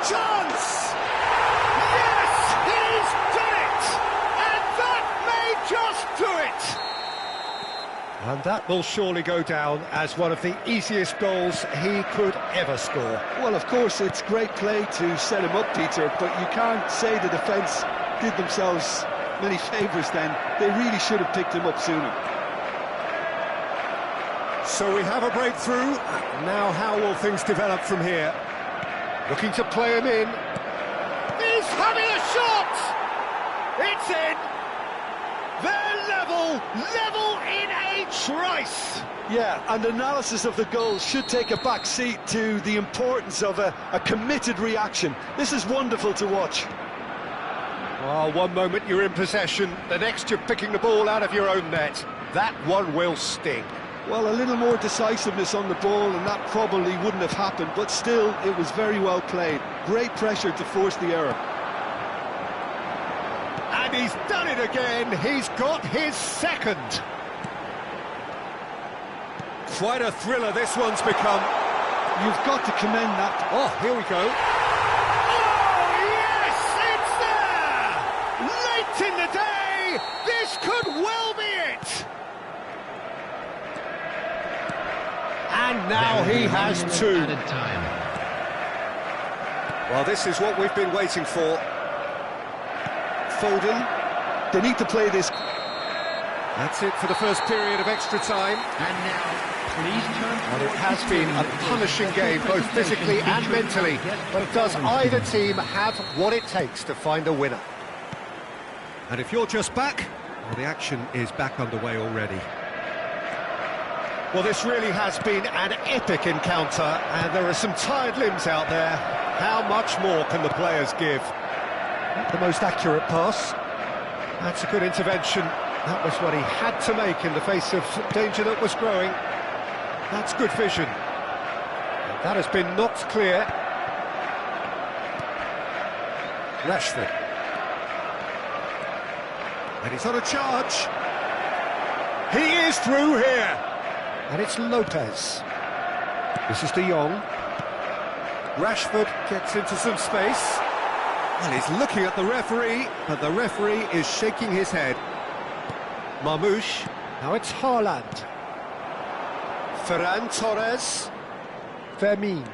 [SPEAKER 1] Chance! Yes, he's done it! And that may just do it! And that will surely go down as one of the easiest goals he could ever score.
[SPEAKER 3] Well, of course, it's great play to set him up, Peter, but you can't say the defence did themselves many favours then. They really should have picked him up sooner.
[SPEAKER 1] So we have a breakthrough. Now how will things develop from here? Looking to play him in. He's having a shot! It's in! They're level in a trice!
[SPEAKER 3] Yeah, and analysis of the goal should take a back seat to the importance of a committed reaction. This is wonderful to watch.
[SPEAKER 1] Well, one moment you're in possession, the next you're picking the ball out of your own net. That one will sting.
[SPEAKER 3] Well, a little more decisiveness on the ball and that probably wouldn't have happened, but still, it was very well played. Great pressure to force the error.
[SPEAKER 1] And he's done it again, he's got his second. Quite a thriller this one's become.
[SPEAKER 3] You've got to commend that.
[SPEAKER 1] Oh, here we go. Oh, yes, it's there! Late in the day, this could well be it. And now he has two.
[SPEAKER 2] Added time.
[SPEAKER 1] Well, this is what we've been waiting for.
[SPEAKER 3] Foden, they need to play this.
[SPEAKER 1] That's it for the first period of extra time.
[SPEAKER 2] And now, please turn.
[SPEAKER 1] Well, it has been a punishing game, both physically and mentally. But does either team have what it takes to find a winner? And if you're just back, well, the action is back underway already. Well, this really has been an epic encounter, and there are some tired limbs out there. How much more can the players give? Not the most accurate pass. That's a good intervention. That was what he had to make in the face of danger that was growing. That's good vision. And that has been knocked clear. Rashford. And he's on a charge. He is through here. And it's Lopez. This is De Jong. Rashford gets into some space. Well, he's looking at the referee, but the referee is shaking his head. Marmoush. Now it's Haaland. Ferran Torres. Fermin.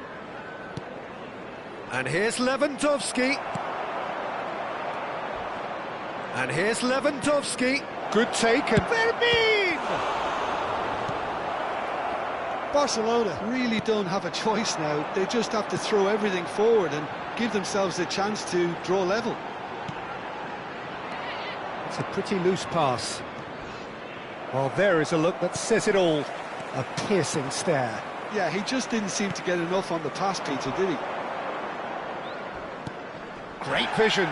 [SPEAKER 1] And here's Lewandowski. And here's Lewandowski. Good take, and Fermin!
[SPEAKER 3] Barcelona really don't have a choice now. They just have to throw everything forward and give themselves a chance to draw level.
[SPEAKER 1] It's a pretty loose pass. Well, there is a look that says it all. A piercing stare.
[SPEAKER 3] Yeah, he just didn't seem to get enough on the pass, Peter, did he?
[SPEAKER 1] Great vision.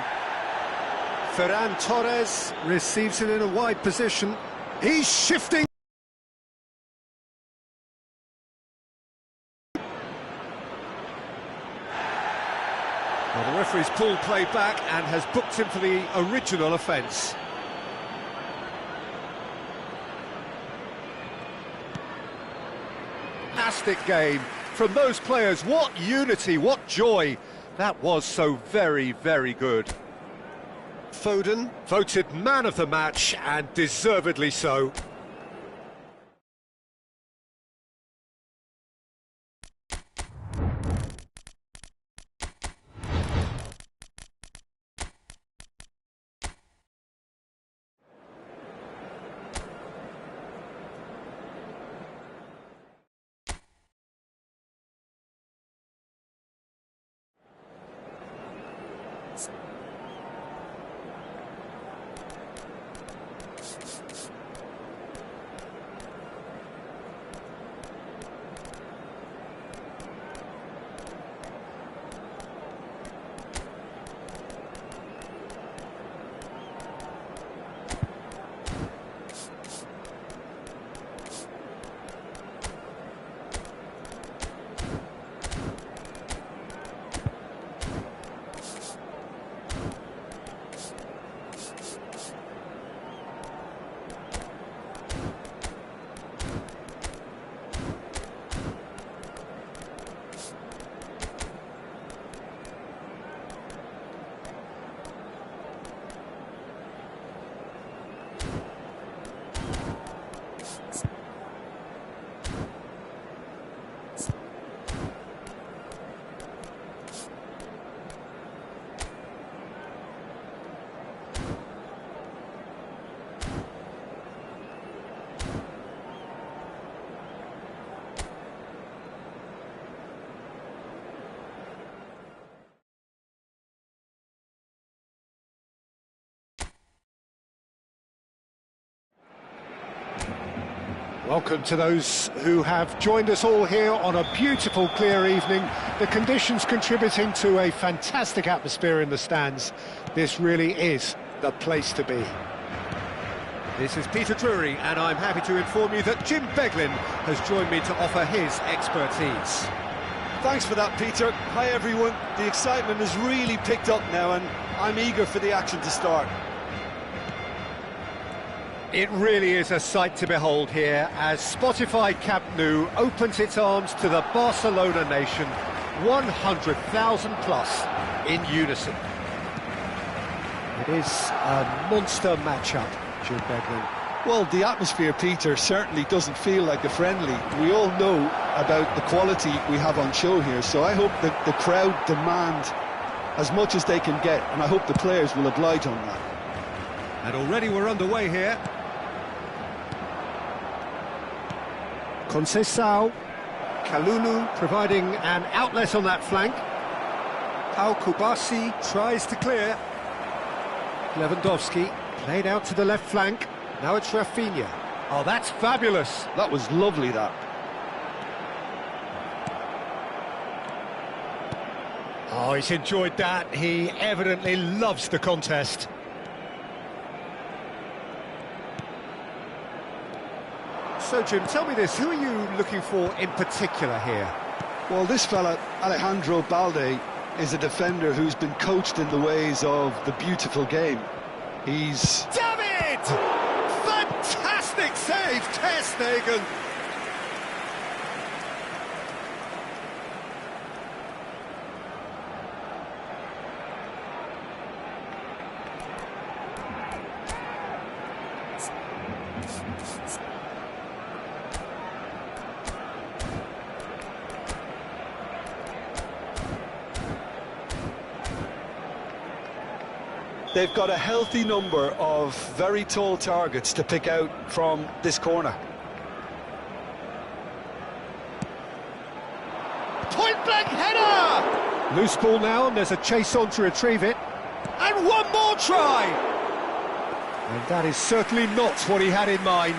[SPEAKER 1] Ferran Torres receives it in a wide position. He's shifting. Well, the referee's pulled play back and has booked him for the original offence. Fantastic game from those players. What unity, what joy. That was so very, very good. Foden voted man of the match, and deservedly so. Welcome to those who have joined us all here on a beautiful, clear evening. The conditions contributing to a fantastic atmosphere in the stands. This really is the place to be. This is Peter Drury, and I'm happy to inform you that Jim Beglin has joined me to offer his expertise.
[SPEAKER 3] Thanks for that, Peter. Hi, everyone. The excitement has really picked up now, and I'm eager for the action to start.
[SPEAKER 1] It really is a sight to behold here as Spotify Camp Nou opens its arms to the Barcelona nation, 100,000 plus in unison. It is a monster matchup, Jim Beglin.
[SPEAKER 3] Well, the atmosphere, Peter, certainly doesn't feel like a friendly. We all know about the quality we have on show here, so I hope that the crowd demand as much as they can get, and I hope the players will oblige on that.
[SPEAKER 1] And already we're underway here. Conceição, Kalulu providing an outlet on that flank. Pau Kubasi tries to clear. Lewandowski played out to the left flank. Now it's Rafinha. Oh, that's fabulous.
[SPEAKER 3] That was lovely, that.
[SPEAKER 1] Oh, he's enjoyed that. He evidently loves the contest. So, Jim, tell me this, who are you looking for in particular here?
[SPEAKER 3] Well, this fella, Alejandro Balde, is a defender who's been coached in the ways of the beautiful game. He's...
[SPEAKER 1] David! Fantastic save, Ter Stegen!
[SPEAKER 3] They've got a healthy number of very tall targets to pick out from this corner.
[SPEAKER 1] Point-blank header! Loose ball now, and there's a chase on to retrieve it. And one more try! And that is certainly not what he had in mind.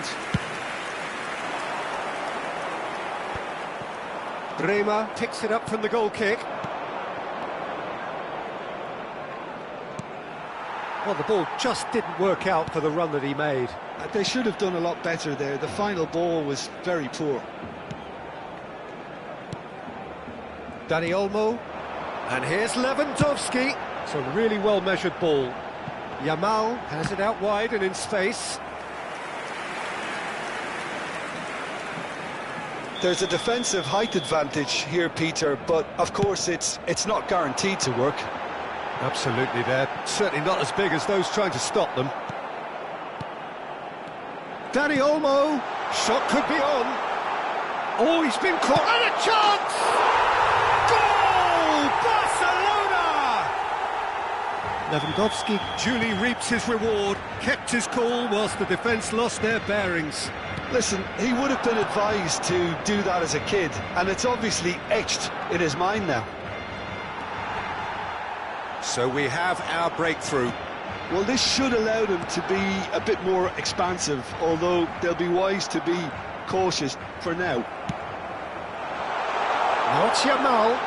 [SPEAKER 1] Bremer picks it up from the goal kick. Well, the ball just didn't work out for the run that he made.
[SPEAKER 3] They should have done a lot better there. The final ball was very poor.
[SPEAKER 1] Dani Olmo. And here's Lewandowski. It's a really well-measured ball. Yamal has it out wide and in space.
[SPEAKER 3] There's a defensive height advantage here, Peter, but of course it's not guaranteed to work.
[SPEAKER 1] Absolutely, they're certainly not as big as those trying to stop them. Dani Olmo, shot could be on. Oh, he's been caught, and a chance! Goal, Barcelona! Lewandowski duly reaps his reward, kept his cool whilst the defence lost their bearings.
[SPEAKER 3] Listen, he would have been advised to do that as a kid, and it's obviously etched in his mind now.
[SPEAKER 1] So we have our breakthrough.
[SPEAKER 3] Well, this should allow them to be a bit more expansive, although they'll be wise to be cautious for now.
[SPEAKER 1] Not Yamal.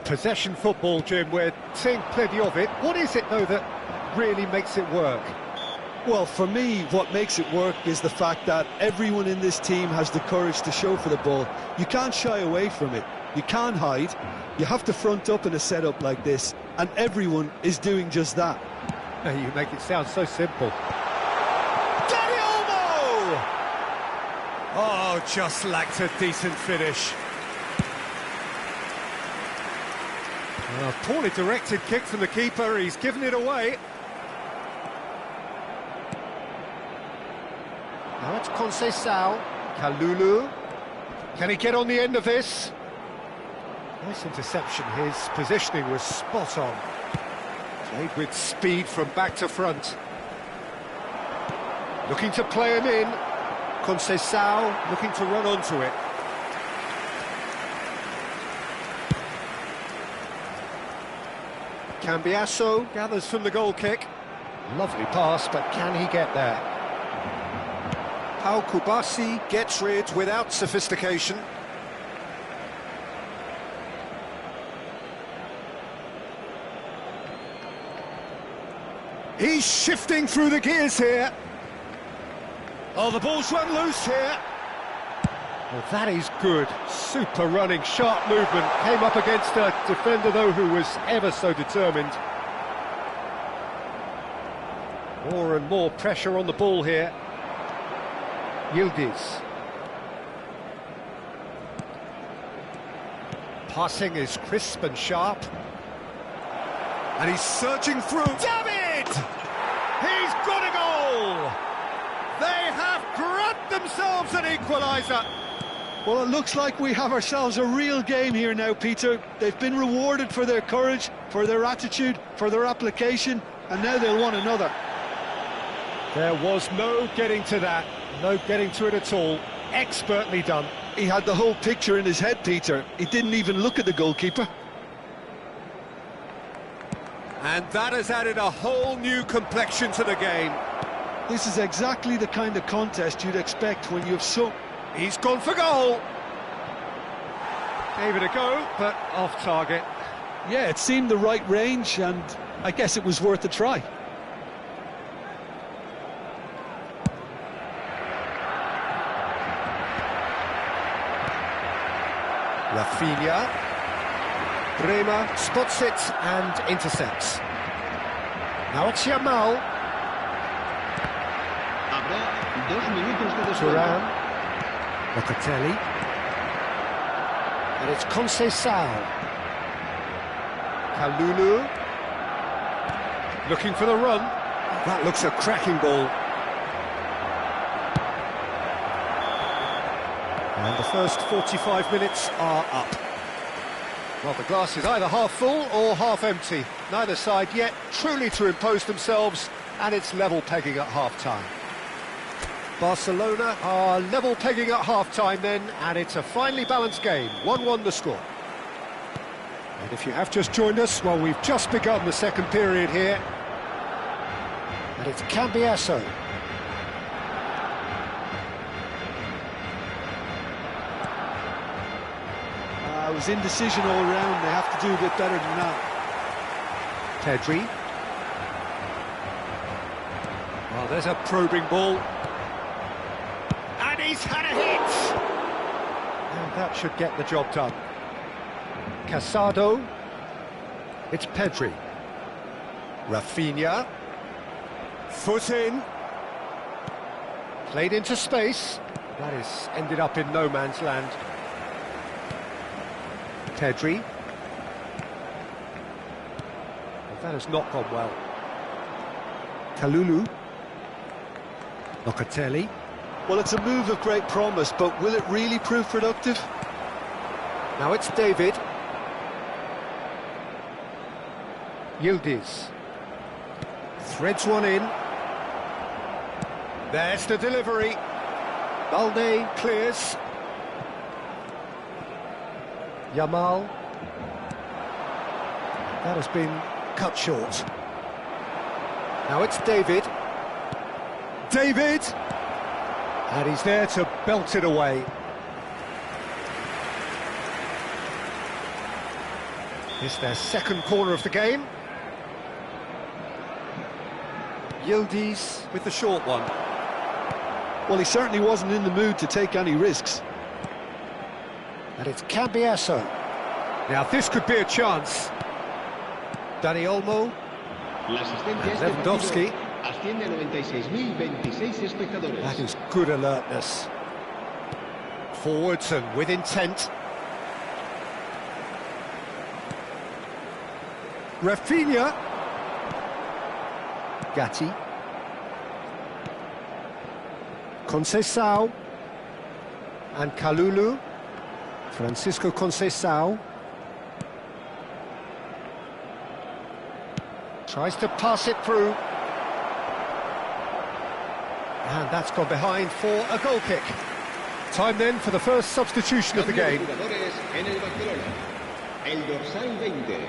[SPEAKER 1] Possession football, Jim, we're seeing plenty of it. What is it, though, that really makes it work?
[SPEAKER 3] Well, for me, what makes it work is the fact that everyone in this team has the courage to show for the ball. You can't shy away from it. You can't hide. You have to front up in a setup like this, and everyone is doing just that.
[SPEAKER 1] You make it sound so simple. Dani Olmo! Oh, just lacked a decent finish. A poorly directed kick from the keeper. He's given it away. Now it's Conceição. Kalulu. Can he get on the end of this? Nice interception. His positioning was spot on. Played with speed from back to front. Looking to play him in. Conceição looking to run onto it. Cambiasso gathers from the goal kick. Lovely pass, but can he get there? Pau Kubasi gets rid without sophistication. He's shifting through the gears here. Oh, the ball's run loose here. Well, that is good. Super running, sharp movement. Came up against a defender, though, who was ever so determined. More and more pressure on the ball here. Yildiz. Passing is crisp and sharp. And he's searching through. David! He's got a goal! They have grabbed themselves an equaliser.
[SPEAKER 3] Well, it looks like we have ourselves a real game here now, Peter. They've been rewarded for their courage, for their attitude, for their application, and now they'll want another.
[SPEAKER 1] There was no getting to that, no getting to it at all. Expertly done.
[SPEAKER 3] He had the whole picture in his head, Peter. He didn't even look at the goalkeeper.
[SPEAKER 1] And that has added a whole new complexion to the game.
[SPEAKER 3] This is exactly the kind of contest you'd expect when you've so...
[SPEAKER 1] He's gone for goal. Gave it a go, but off target.
[SPEAKER 3] Yeah, it seemed the right range, and I guess it was worth a try.
[SPEAKER 1] Rafinha. Bremer spots it and intercepts. Now it's Yamal.
[SPEAKER 2] Habrá 2 minutos de descuento.
[SPEAKER 1] Turan. Locatelli. And it's Conceição. Kalulu. Looking for the run. That looks a cracking ball. And the first 45 minutes are up. Well, the glass is either half full or half empty. Neither side yet truly to impose themselves, and it's level pegging at half-time. Barcelona are level pegging at half-time then, and it's a finely balanced game. 1-1 the score. And if you have just joined us, well, we've just begun the second period here. And it's Cambiasso.
[SPEAKER 3] It was indecision all round. They have to do a bit better than that.
[SPEAKER 1] Pedri. Well, there's a probing ball. And he's had a hit! And that should get the job done. Casado. It's Pedri. Rafinha. Foot in. Played into space. That is ended up in no man's land. Pedri. Well, that has not gone well. Kalulu. Locatelli.
[SPEAKER 3] Well, it's a move of great promise, but will it really prove productive?
[SPEAKER 1] Now it's David. Yildiz. Threads one in. There's the delivery. Balde clears. Yamal. That has been cut short. Now it's David. David! And he's there to belt it away. It's their second corner of the game. Yildiz with the short one.
[SPEAKER 3] Well, he certainly wasn't in the mood to take any risks.
[SPEAKER 1] And it's Cambiasso. Now this could be a chance. Dani Olmo.
[SPEAKER 2] La asistencia
[SPEAKER 1] And Lewandowski.
[SPEAKER 2] asciende a 96.026 espectadores.
[SPEAKER 1] That is good alertness. Forwards and with intent. Rafinha. Gatti. Conceição. And Kalulu. Francisco Conceição. Tries to pass it through. And that's gone behind for a goal kick. Time then for the first substitution of the game.
[SPEAKER 2] En el Barcelona, el dorsal 20.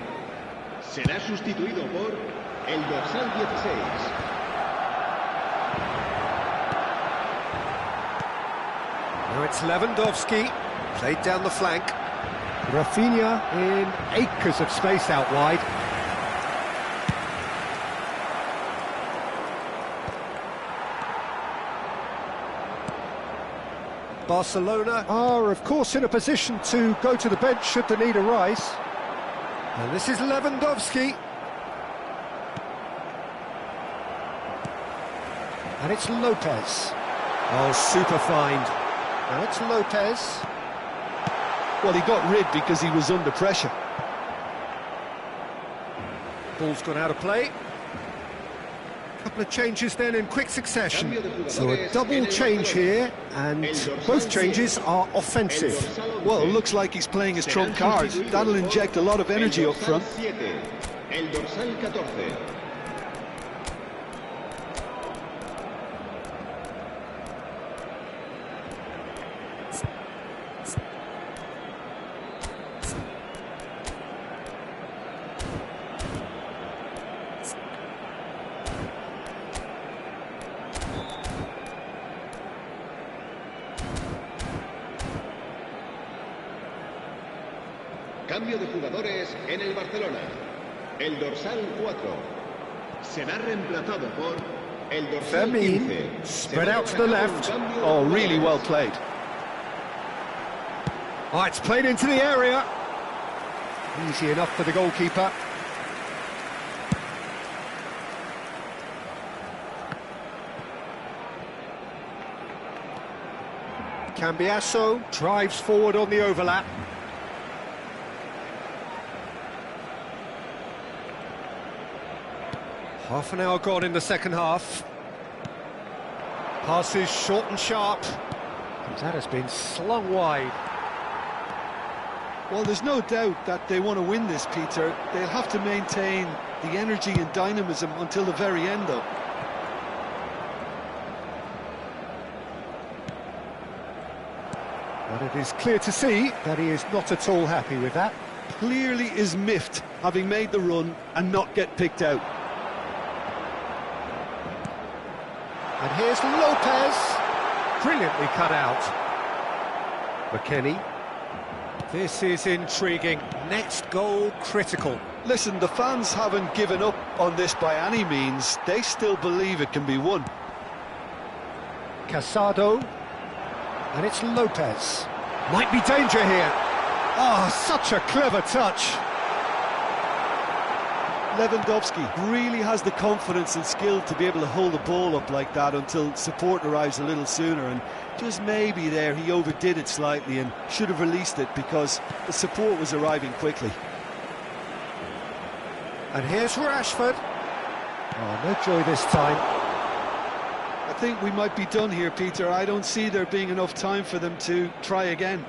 [SPEAKER 2] Será sustituido por el dorsal 16.
[SPEAKER 1] Now it's Lewandowski, played down the flank. Rafinha in acres of space out wide. Barcelona are, of course, in a position to go to the bench should the need arise. And this is Lewandowski. And it's Lopez. Oh, super find. Now it's Lopez.
[SPEAKER 3] Well, he got rid because he was under pressure.
[SPEAKER 1] Ball's gone out of play. Couple of changes then in quick succession. So a double change here, and both changes are offensive.
[SPEAKER 3] Well, it looks like he's playing his trump card. That'll inject a lot of energy up front.
[SPEAKER 2] El dorsal 14. Cambio de jugadores en el Barcelona. El dorsal 4 será reemplazado por el dorsal 15.
[SPEAKER 1] Spread out to the left.
[SPEAKER 3] Oh, really well played.
[SPEAKER 1] Oh, it's played into the area. Easy enough for the goalkeeper. Cambiasso drives forward on the overlap. Half an hour gone in the second half. Passes short and sharp. That has been slung wide.
[SPEAKER 3] Well, there's no doubt that they want to win this, Peter. They'll have to maintain the energy and dynamism until the very end, though.
[SPEAKER 1] But it is clear to see that he is not at all happy with that.
[SPEAKER 3] Clearly is miffed, having made the run and not get picked out.
[SPEAKER 1] And here's Lopez. Brilliantly cut out. McKennie. This is intriguing. Next goal critical.
[SPEAKER 3] Listen, the fans haven't given up on this by any means. They still believe it can be won.
[SPEAKER 1] Casado. And it's Lopez. Might be danger here. Oh, such a clever touch.
[SPEAKER 3] Lewandowski really has the confidence and skill to be able to hold the ball up like that until support arrives a little sooner, and just maybe there he overdid it slightly and should have released it because the support was arriving quickly.
[SPEAKER 1] And here's Rashford. Oh, no joy this time.
[SPEAKER 3] I think we might be done here, Peter. I don't see there being enough time for them to try again.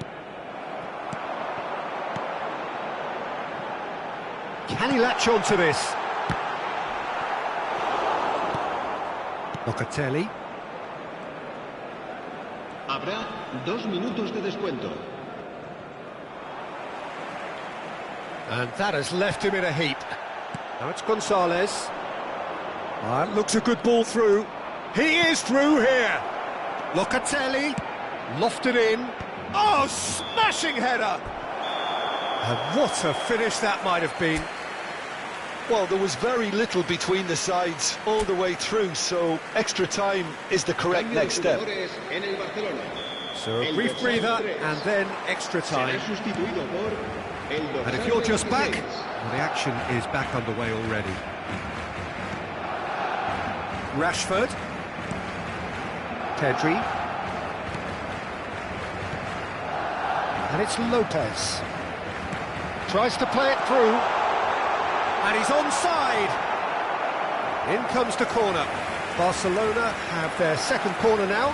[SPEAKER 1] Can he latch on to this? Locatelli.
[SPEAKER 2] Habrá 2 minutos de descuento.
[SPEAKER 1] And that has left him in a heap. Now it's Gonzalez. That looks a good ball through. He is through here. Locatelli. Lofted in. Oh, smashing header! And what a finish that might have been.
[SPEAKER 3] Well, there was very little between the sides all the way through, so extra time is the correct next step.
[SPEAKER 1] So a brief breather and then extra time. And if you're just back, well, the action is back underway already. Rashford. Pedri. And it's Lopez. Tries to play it through. And he's onside. In comes the corner. Barcelona have their second corner now.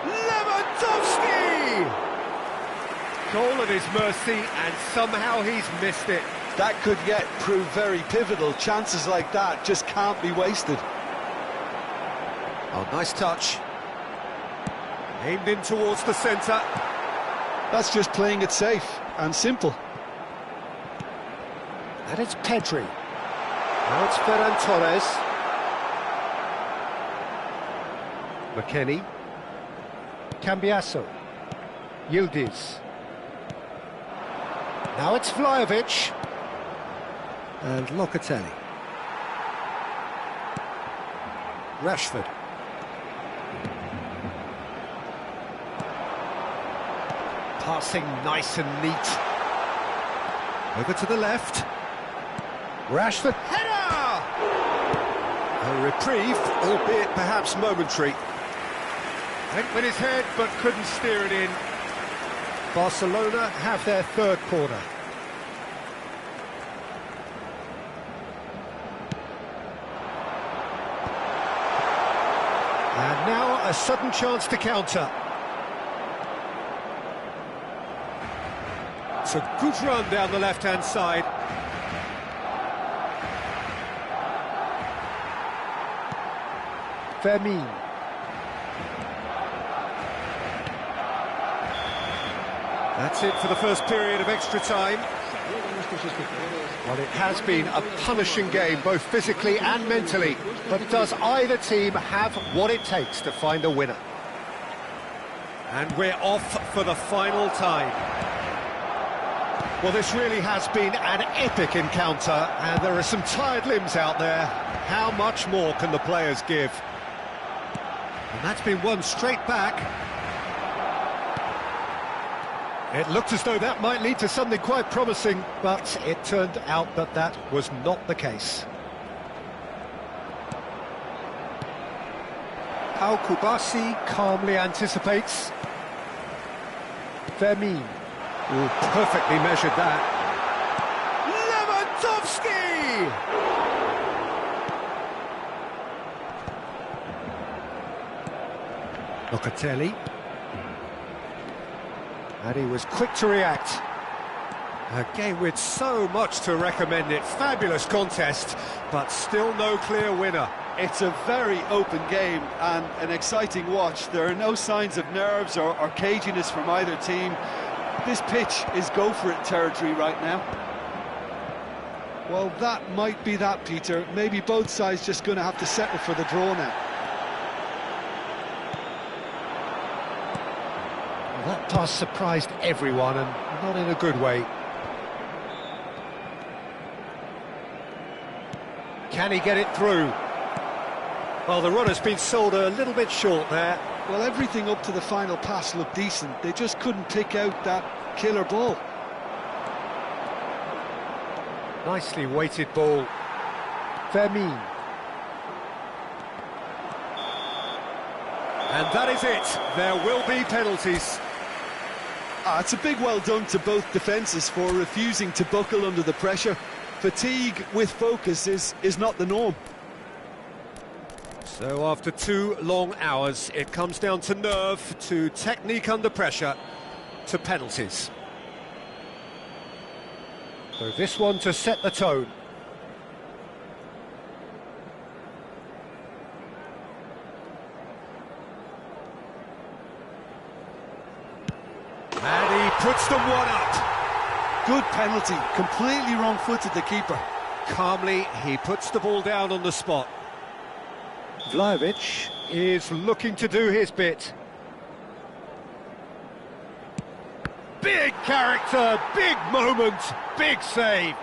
[SPEAKER 1] Lewandowski! Goal at his mercy, and somehow he's missed it.
[SPEAKER 3] That could yet prove very pivotal. Chances like that just can't be wasted.
[SPEAKER 1] Oh, nice touch. Aimed in towards the centre.
[SPEAKER 3] That's just playing it safe and simple.
[SPEAKER 1] And it's Pedri. Now it's Ferran Torres. McKennie. Cambiasso. Yildiz. Now it's Vlahovic. And Locatelli. Rashford. Passing nice and neat. Over to the left. Rashford. Header! A reprieve, albeit perhaps momentary. Went with his head, but couldn't steer it in. Barcelona have their third corner. And now a sudden chance to counter. It's a good run down the left-hand side. Fermin. That's it for the first period of extra time. Well, it has been a punishing game, both physically and mentally. But does either team have what it takes to find a winner? And we're off for the final time. Well, this really has been an epic encounter, and there are some tired limbs out there. How much more can the players give? And that's been won straight back. It looked as though that might lead to something quite promising, but it turned out that that was not the case. Pau Kubasi calmly anticipates. Fermin. Ooh, perfectly measured that. Lewandowski! Locatelli. And he was quick to react. A game with so much to recommend it. Fabulous contest, but still no clear winner.
[SPEAKER 3] It's a very open game and an exciting watch. There are no signs of nerves or caginess from either team. This pitch is go-for-it territory right now. Well, that might be that, Peter. Maybe both sides just going to have to settle for the draw now.
[SPEAKER 1] Well, that pass surprised everyone, and not in a good way. Can he get it through? Well, the runner's been sold a little bit short there.
[SPEAKER 3] Well, everything up to the final pass looked decent. They just couldn't pick out that killer ball.
[SPEAKER 1] Nicely weighted ball. Fermin. And that is it. There will be penalties.
[SPEAKER 3] It's a big well done to both defences for refusing to buckle under the pressure. Fatigue with focus is not the norm.
[SPEAKER 1] So after 2 long hours, it comes down to nerve, to technique under pressure, to penalties. So this one to set the tone. And he puts them one up.
[SPEAKER 3] Good penalty, completely wrong-footed the keeper.
[SPEAKER 1] Calmly, he puts the ball down on the spot. Vlahovic is looking to do his bit. Big character, big moment, big save.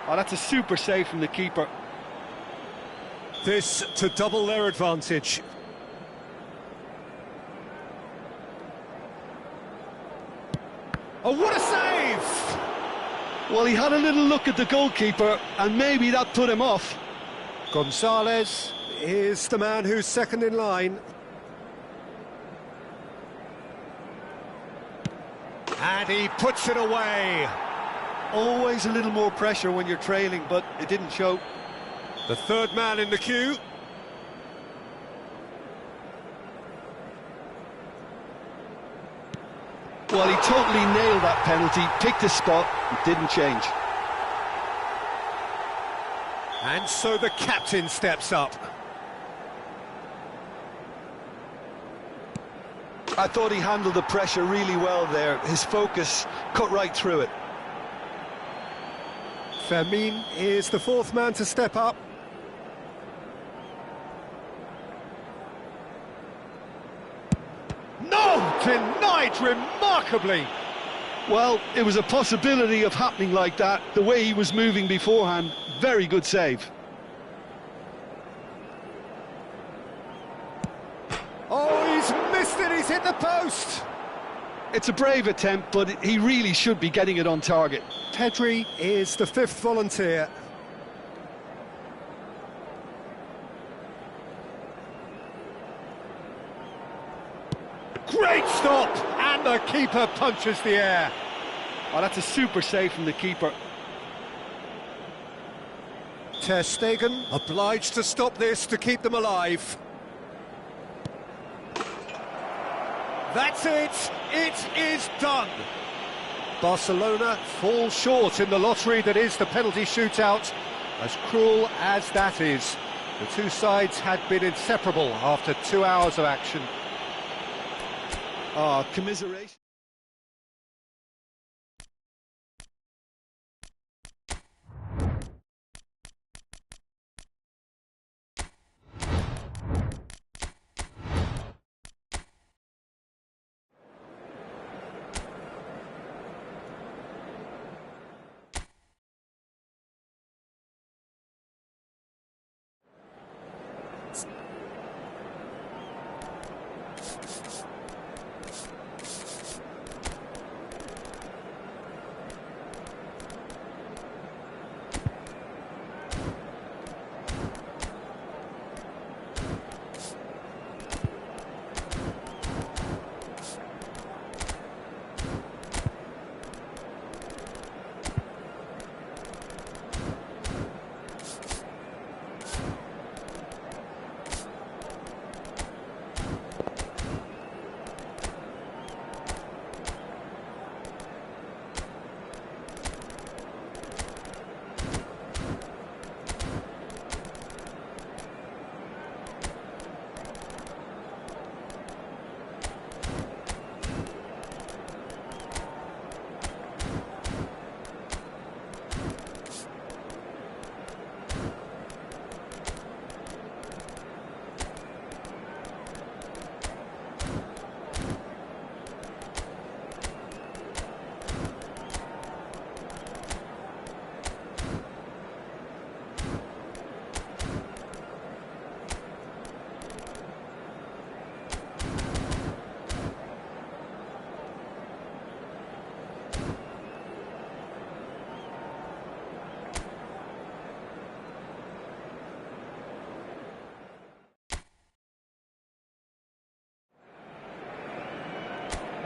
[SPEAKER 3] Oh, that's a super save from the keeper.
[SPEAKER 1] This to double their advantage. Oh, what a save!
[SPEAKER 3] Well, he had a little look at the goalkeeper, and maybe that put him off.
[SPEAKER 1] Gonzalez is the man who's second in line. And he puts it away.
[SPEAKER 3] Always a little more pressure when you're trailing, but it didn't show.
[SPEAKER 1] The third man in the queue.
[SPEAKER 3] Well, he totally nailed that penalty, picked a spot, and didn't change.
[SPEAKER 1] And so the captain steps up.
[SPEAKER 3] I thought he handled the pressure really well there. His focus cut right through it.
[SPEAKER 1] Fermin is the fourth man to step up. No! Denied remarkably!
[SPEAKER 3] Well, it was a possibility of happening like that. The way he was moving beforehand, very good save.
[SPEAKER 1] Oh, he's missed it, he's hit the post!
[SPEAKER 3] It's a brave attempt, but he really should be getting it on target.
[SPEAKER 1] Pedri is the fifth volunteer. Great stop! And the keeper punches the air.
[SPEAKER 3] Oh, that's a super save from the keeper.
[SPEAKER 1] Ter Stegen obliged to stop this to keep them alive. That's it! It is done! Barcelona fall short in the lottery that is the penalty shootout. As cruel as that is, the two sides had been inseparable after 2 hours of action.
[SPEAKER 3] Oh, commiseration.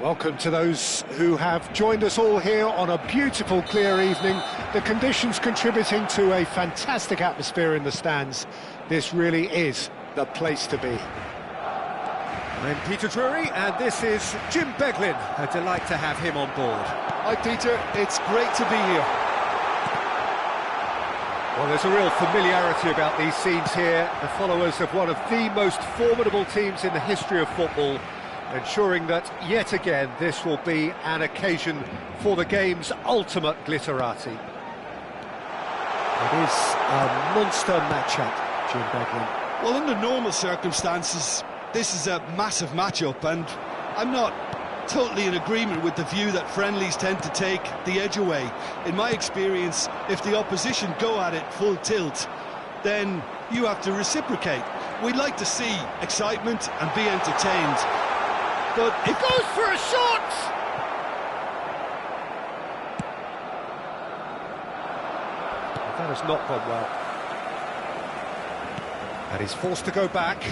[SPEAKER 1] Welcome to those who have joined us all here on a beautiful, clear evening. The conditions contributing to a fantastic atmosphere in the stands. This really is the place to be. I'm Peter Drury, and this is Jim Beglin. A delight to have him on board.
[SPEAKER 3] Hi, Peter. It's great to be here.
[SPEAKER 1] Well, there's a real familiarity about these scenes here. The followers of one of the most formidable teams in the history of football, ensuring that, yet again, this will be an occasion for the game's ultimate glitterati. It is a monster matchup, Jim Beglin.
[SPEAKER 3] Well, under normal circumstances, this is a massive matchup, and I'm not totally in agreement with the view that friendlies tend to take the edge away. In my experience, if the opposition go at it full tilt, then you have to reciprocate. We'd like to see excitement and be entertained. But
[SPEAKER 1] it goes for a shot! That has not gone well. And he's forced to go back.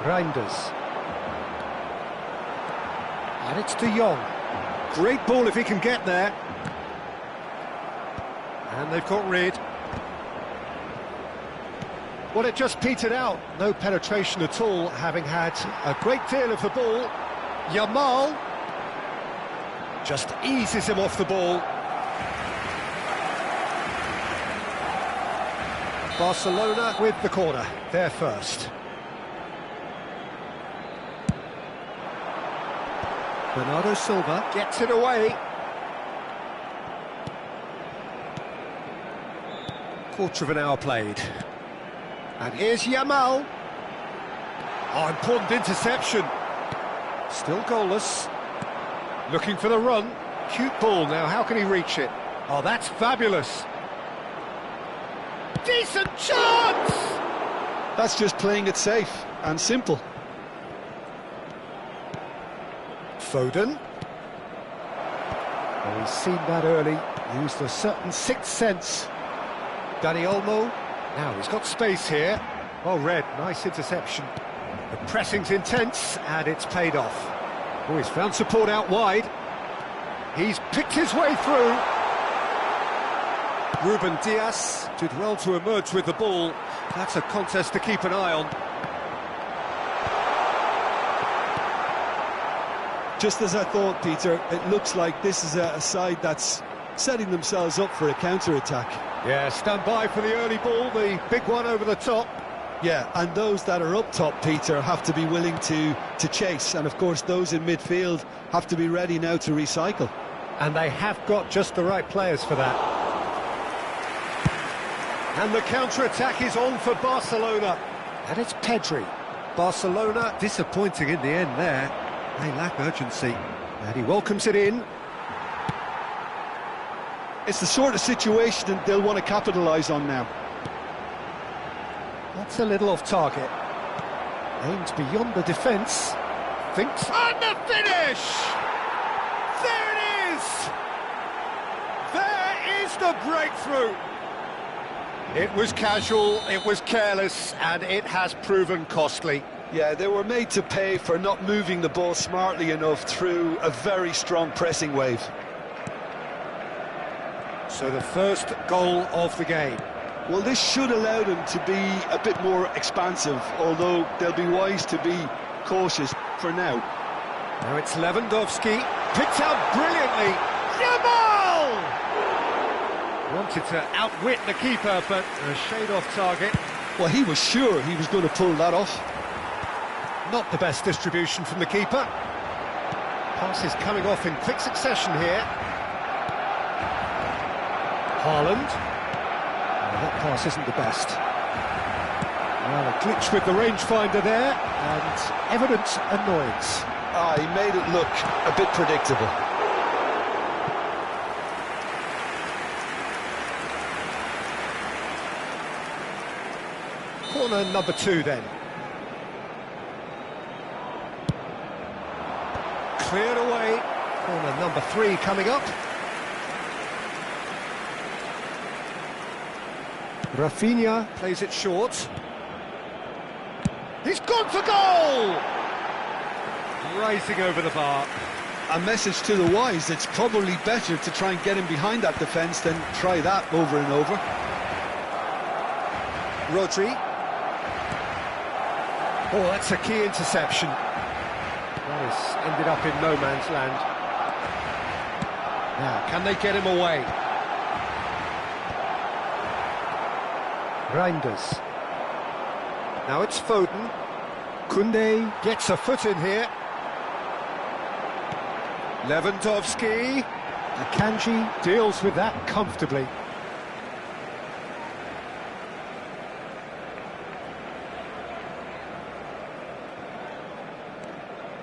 [SPEAKER 1] Reinders. And it's De Jong. Great ball if he can get there. And they've got rid. Well, it just petered out. No penetration at all, having had a great deal of the ball. Yamal just eases him off the ball. Barcelona with the corner, they're first. Bernardo Silva gets it away. Quarter of an hour played. And here's Yamal. Oh, important interception. Still goalless. Looking for the run. Cute ball now, how can he reach it? Oh, that's fabulous. Decent chance!
[SPEAKER 3] That's just playing it safe and simple.
[SPEAKER 1] Foden. Oh, he's seen that early. Used a certain sixth sense. Dani Olmo. Now he's got space here. Well read, nice interception. The pressing's intense, and it's paid off. Oh, he's found support out wide. He's picked his way through. Ruben Dias did well to emerge with the ball. That's a contest to keep an eye on.
[SPEAKER 3] Just as I thought, Peter, it looks like this is a side that's setting themselves up for a counter-attack.
[SPEAKER 1] Yeah, stand by for the early ball, the big one over the top.
[SPEAKER 3] Yeah, and those that are up top, Peter, have to be willing to chase. And, of course, those in midfield have to be ready now to recycle.
[SPEAKER 1] And they have got just the right players for that. And the counter-attack is on for Barcelona. And it's Pedri. Barcelona disappointing in the end there. They lack urgency. And he welcomes it in.
[SPEAKER 3] It's the sort of situation that they'll want to capitalise on now.
[SPEAKER 1] That's a little off target. Aimed beyond the defence. Thinks. And the finish! There it is! There is the breakthrough! It was casual, it was careless, and it has proven costly.
[SPEAKER 3] Yeah, they were made to pay for not moving the ball smartly enough through a very strong pressing wave.
[SPEAKER 1] So the first goal of the game.
[SPEAKER 3] Well, this should allow them to be a bit more expansive, although they'll be wise to be cautious for now.
[SPEAKER 1] Now it's Lewandowski, picked out brilliantly. Yamal! Wanted to outwit the keeper, but a shade off target.
[SPEAKER 3] Well, he was sure he was going to pull that off.
[SPEAKER 1] Not the best distribution from the keeper. Passes coming off in quick succession here. Haaland. That pass isn't the best. Well, a glitch with the rangefinder there, and evident annoyance.
[SPEAKER 3] Ah, he made it look a bit predictable.
[SPEAKER 1] Corner number 2 then. Cleared away. Corner number 3 coming up. Rafinha plays it short. He's gone for goal! Rising over the bar.
[SPEAKER 3] A message to the wise, it's probably better to try and get him behind that defence than try that over and over.
[SPEAKER 1] Rodri. Oh, that's a key interception. That has ended up in no man's land. Now, can they get him away? Reinders. Now it's Foden. Koundé gets a foot in here. Lewandowski. Akanji deals with that comfortably.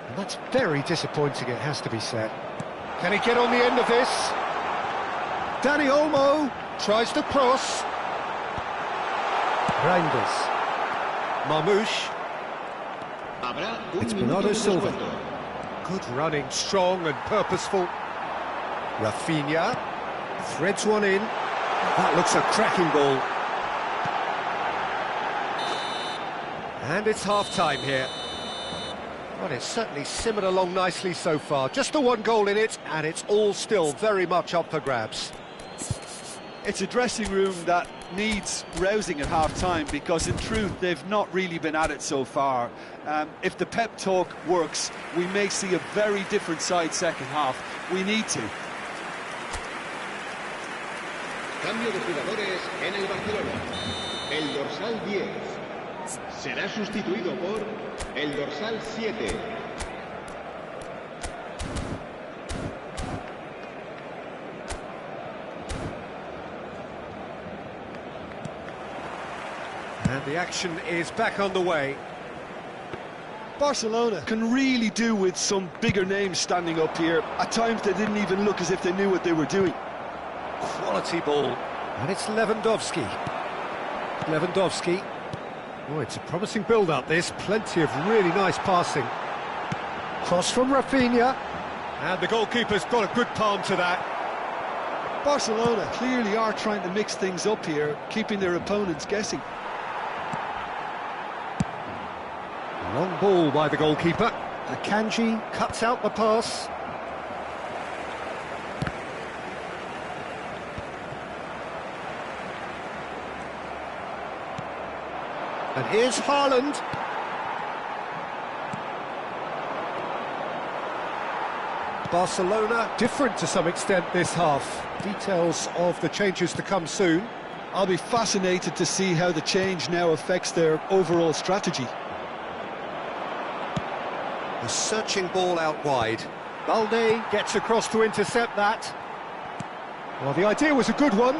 [SPEAKER 1] And that's very disappointing, it has to be said. Can he get on the end of this? Dani Olmo tries to cross. Reinders. Marmoush. It's Bernardo Silva. Good running, strong and purposeful. Rafinha threads one in. That looks a cracking ball. And it's half-time here. Well, it's certainly simmered along nicely so far. Just the one goal in it, and it's all still very much up for grabs.
[SPEAKER 3] It's a dressing room that needs rousing at half-time, because in truth they've not really been at it so far. If the pep talk works, we may see a very different side second half. We need to.
[SPEAKER 2] Cambio de jugadores en el Barcelona. el dorsal 10. Será sustituido por el dorsal 7.
[SPEAKER 1] And the action is back on the way.
[SPEAKER 3] Barcelona can really do with some bigger names standing up here. At times they didn't even look as if they knew what they were doing.
[SPEAKER 1] Quality ball. And it's Lewandowski. Lewandowski. Oh, it's a promising build-up, this. Plenty of really nice passing. Cross from Rafinha. And the goalkeeper's got a good palm to that.
[SPEAKER 3] Barcelona clearly are trying to mix things up here, keeping their opponents guessing.
[SPEAKER 1] Long ball by the goalkeeper. Akanji cuts out the pass. And here's Haaland. Barcelona different to some extent this half. Details of the changes to come soon.
[SPEAKER 3] I'll be fascinated to see how the change now affects their overall strategy.
[SPEAKER 1] A searching ball out wide. Balde gets across to intercept that. Well, the idea was a good one.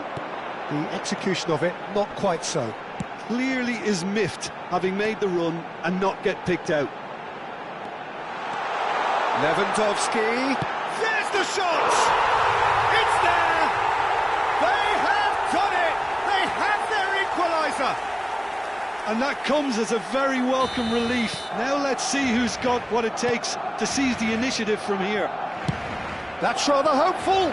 [SPEAKER 1] The execution of it, not quite so.
[SPEAKER 3] Clearly is miffed, having made the run and not get picked out.
[SPEAKER 1] Lewandowski. There's the shot! It's there! They have done it! They have their equaliser!
[SPEAKER 3] And that comes as a very welcome relief. Now let's see who's got what it takes to seize the initiative from here.
[SPEAKER 1] That's rather hopeful.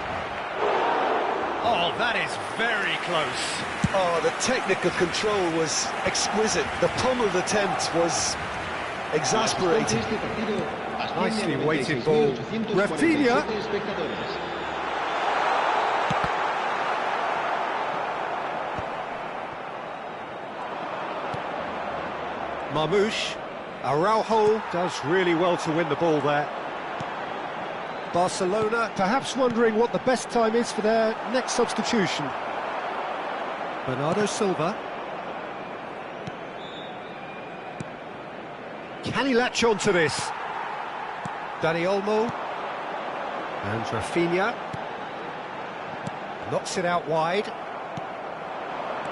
[SPEAKER 1] Oh, that is very close.
[SPEAKER 3] Oh, the technical control was exquisite. The pummeled attempt was exasperating.
[SPEAKER 1] Nicely weighted ball. Rafinha. Marmoush. Araujo does really well to win the ball there. Barcelona perhaps wondering what the best time is for their next substitution. Bernardo Silva. Can he latch on to this? Dani Olmo. And Rafinha. Knocks it out wide.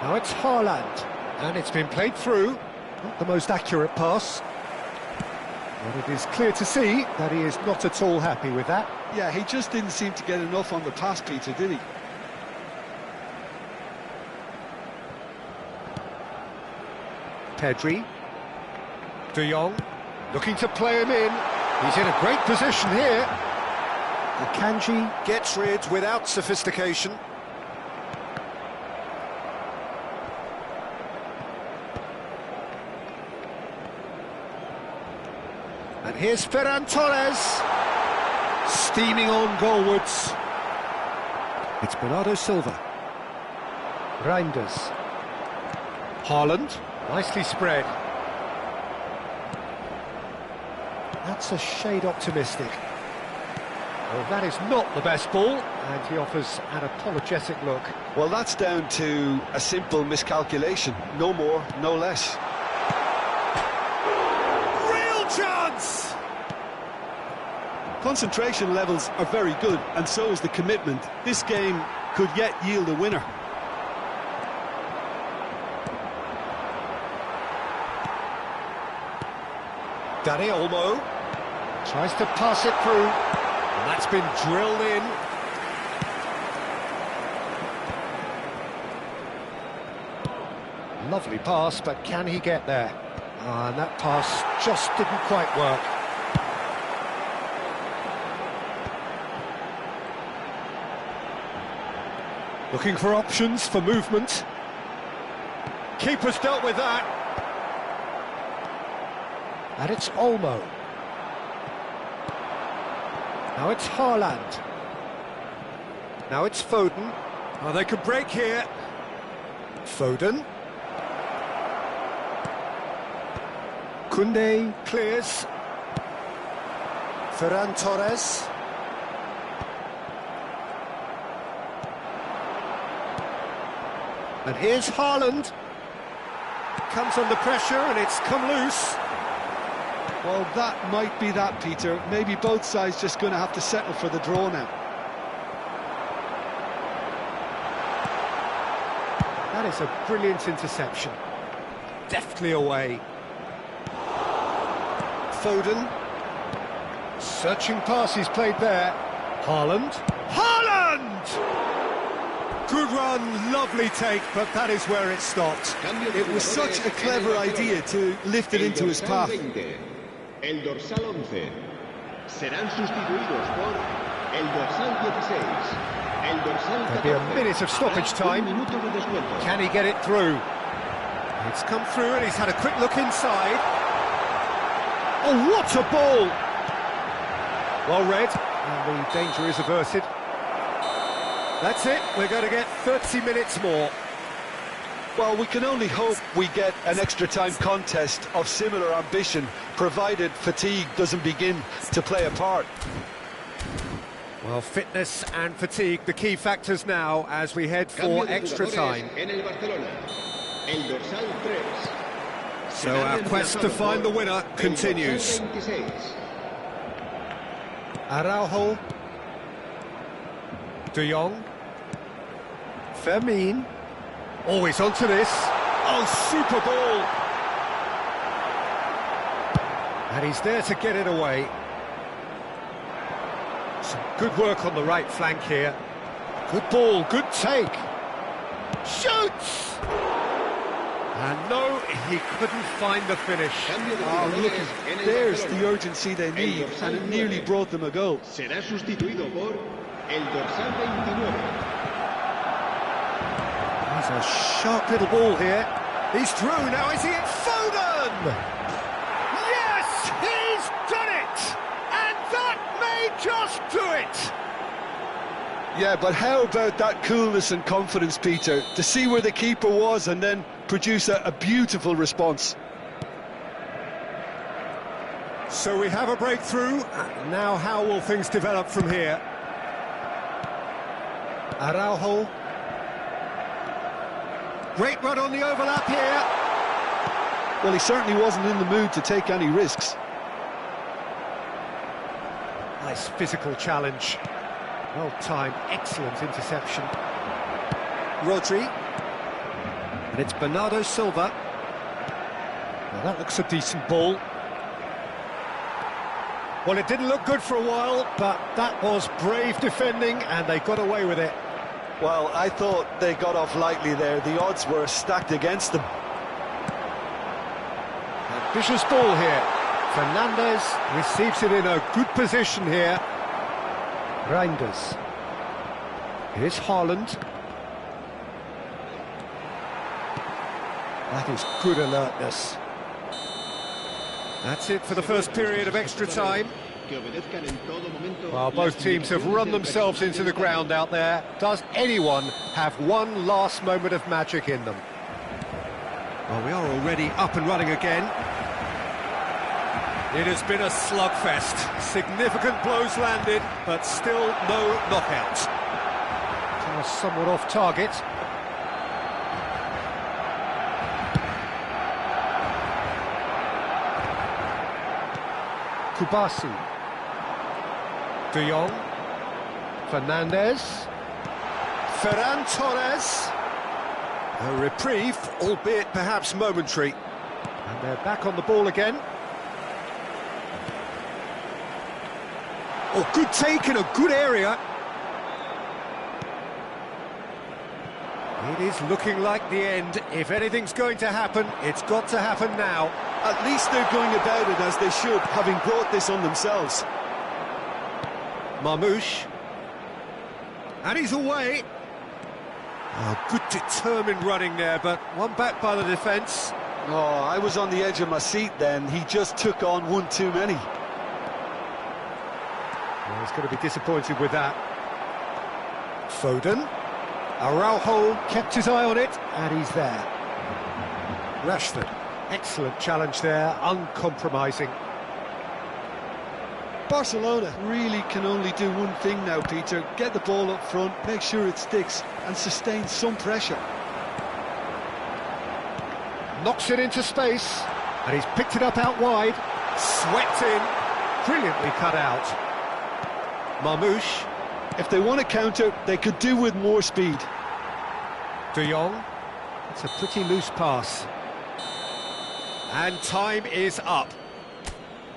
[SPEAKER 1] Now it's Haaland. And it's been played through. Not the most accurate pass. But it is clear to see that he is not at all happy with that.
[SPEAKER 3] Yeah, he just didn't seem to get enough on the pass, Peter, did he?
[SPEAKER 1] Pedri. De Jong. Looking to play him in. He's in a great position here. Akanji gets rid without sophistication. And here's Ferran Torres, steaming on goalwards. It's Bernardo Silva. Reinders. Haaland, nicely spread. That's a shade optimistic. Well, that is not the best ball, and he offers an apologetic look.
[SPEAKER 3] Well, that's down to a simple miscalculation. No more, no less.
[SPEAKER 1] Chance!
[SPEAKER 3] Concentration levels are very good, and so is the commitment. This game could yet yield a winner.
[SPEAKER 1] Dani Olmo tries to pass it through, and that's been drilled in. Lovely pass, but can he get there? And that pass just didn't quite work. Looking for options for movement. Keeper's dealt with that. And it's Olmo. Now it's Haaland. Now it's Foden. Oh, they could break here. Foden. Koundé clears. Ferran Torres. And here's Haaland. comes under pressure and it's come loose.
[SPEAKER 3] Well, that might be that, Peter. Maybe both sides just going to have to settle for the draw now.
[SPEAKER 1] That is a brilliant interception. Deftly away. Foden. Searching pass he's played there. Haaland. Haaland! Good run, lovely take, but that is where it stopped.
[SPEAKER 3] It was such a clever idea to lift it into his path.
[SPEAKER 2] El dorsal 11 serán sustituidos por el dorsal 16. El dorsal 14.
[SPEAKER 1] There'll be a minute of stoppage time. Can he get it through? It's come through and he's had a quick look inside. Oh, what a ball! Well read, and the danger is averted. That's it, we're going to get 30 minutes more.
[SPEAKER 3] Well, we can only hope we get an extra time contest of similar ambition, provided fatigue doesn't begin to play a part.
[SPEAKER 1] Well, fitness and fatigue, the key factors now as we head for extra time. So our quest to find the winner continues. Araujo. De Jong. Fermin. Always onto this. Oh, super ball! And he's there to get it away. Some good work on the right flank here. Good ball, good take. Shoots! And no, he couldn't find the finish.
[SPEAKER 3] Oh, look, there's the urgency they need, and it nearly brought them a goal.
[SPEAKER 2] Será sustituido por el dorsal 29.
[SPEAKER 1] He's a sharp little ball here. He's through, now is he in? Foden! Yes, he's done it! And that may just do it!
[SPEAKER 3] Yeah, but how about that coolness and confidence, Peter, to see where the keeper was and then produce a beautiful response.
[SPEAKER 1] So we have a breakthrough. Now how will things develop from here? Araujo. Great run on the overlap here.
[SPEAKER 3] Well, he certainly wasn't in the mood to take any risks.
[SPEAKER 1] Nice physical challenge. Well timed, excellent interception. Rodri. And it's Bernardo Silva. Well, that looks a decent ball. Well, it didn't look good for a while, but that was brave defending, and they got away with it.
[SPEAKER 3] Well, I thought they got off lightly there. The odds were stacked against them.
[SPEAKER 1] Ambitious ball here. Fernandez receives it in a good position here. Reinders. Here's Haaland. That is good alertness. That's it for the first period of extra time. Well, both teams have run themselves into the ground out there. Does anyone have one last moment of magic in them? Well, we are already up and running again. It has been a slugfest. Significant blows landed, but still no knockout. Somewhat off target. Kubasi. De Jong. Fernandez. Ferran Torres. A reprieve, albeit perhaps momentary. And they're back on the ball again. Oh, good take in a good area. It is looking like the end. If anything's going to happen, it's got to happen now.
[SPEAKER 3] At least they're going about it as they should, having brought this on themselves.
[SPEAKER 1] Marmoush. And he's away. Oh, good determined running there, but one back by the defence.
[SPEAKER 3] Oh, I was on the edge of my seat then. He just took on one too many.
[SPEAKER 1] Well, he's going to be disappointed with that. Foden. Araujo kept his eye on it, and he's there. Rashford. Excellent challenge there, uncompromising.
[SPEAKER 3] Barcelona really can only do one thing now, Peter. Get the ball up front, make sure it sticks, and sustain some pressure.
[SPEAKER 1] Knocks it into space, and he's picked it up out wide. Swept in, brilliantly cut out. Marmouche.
[SPEAKER 3] If they want to counter, they could do with more speed.
[SPEAKER 1] De Jong. It's a pretty loose pass. And time is up.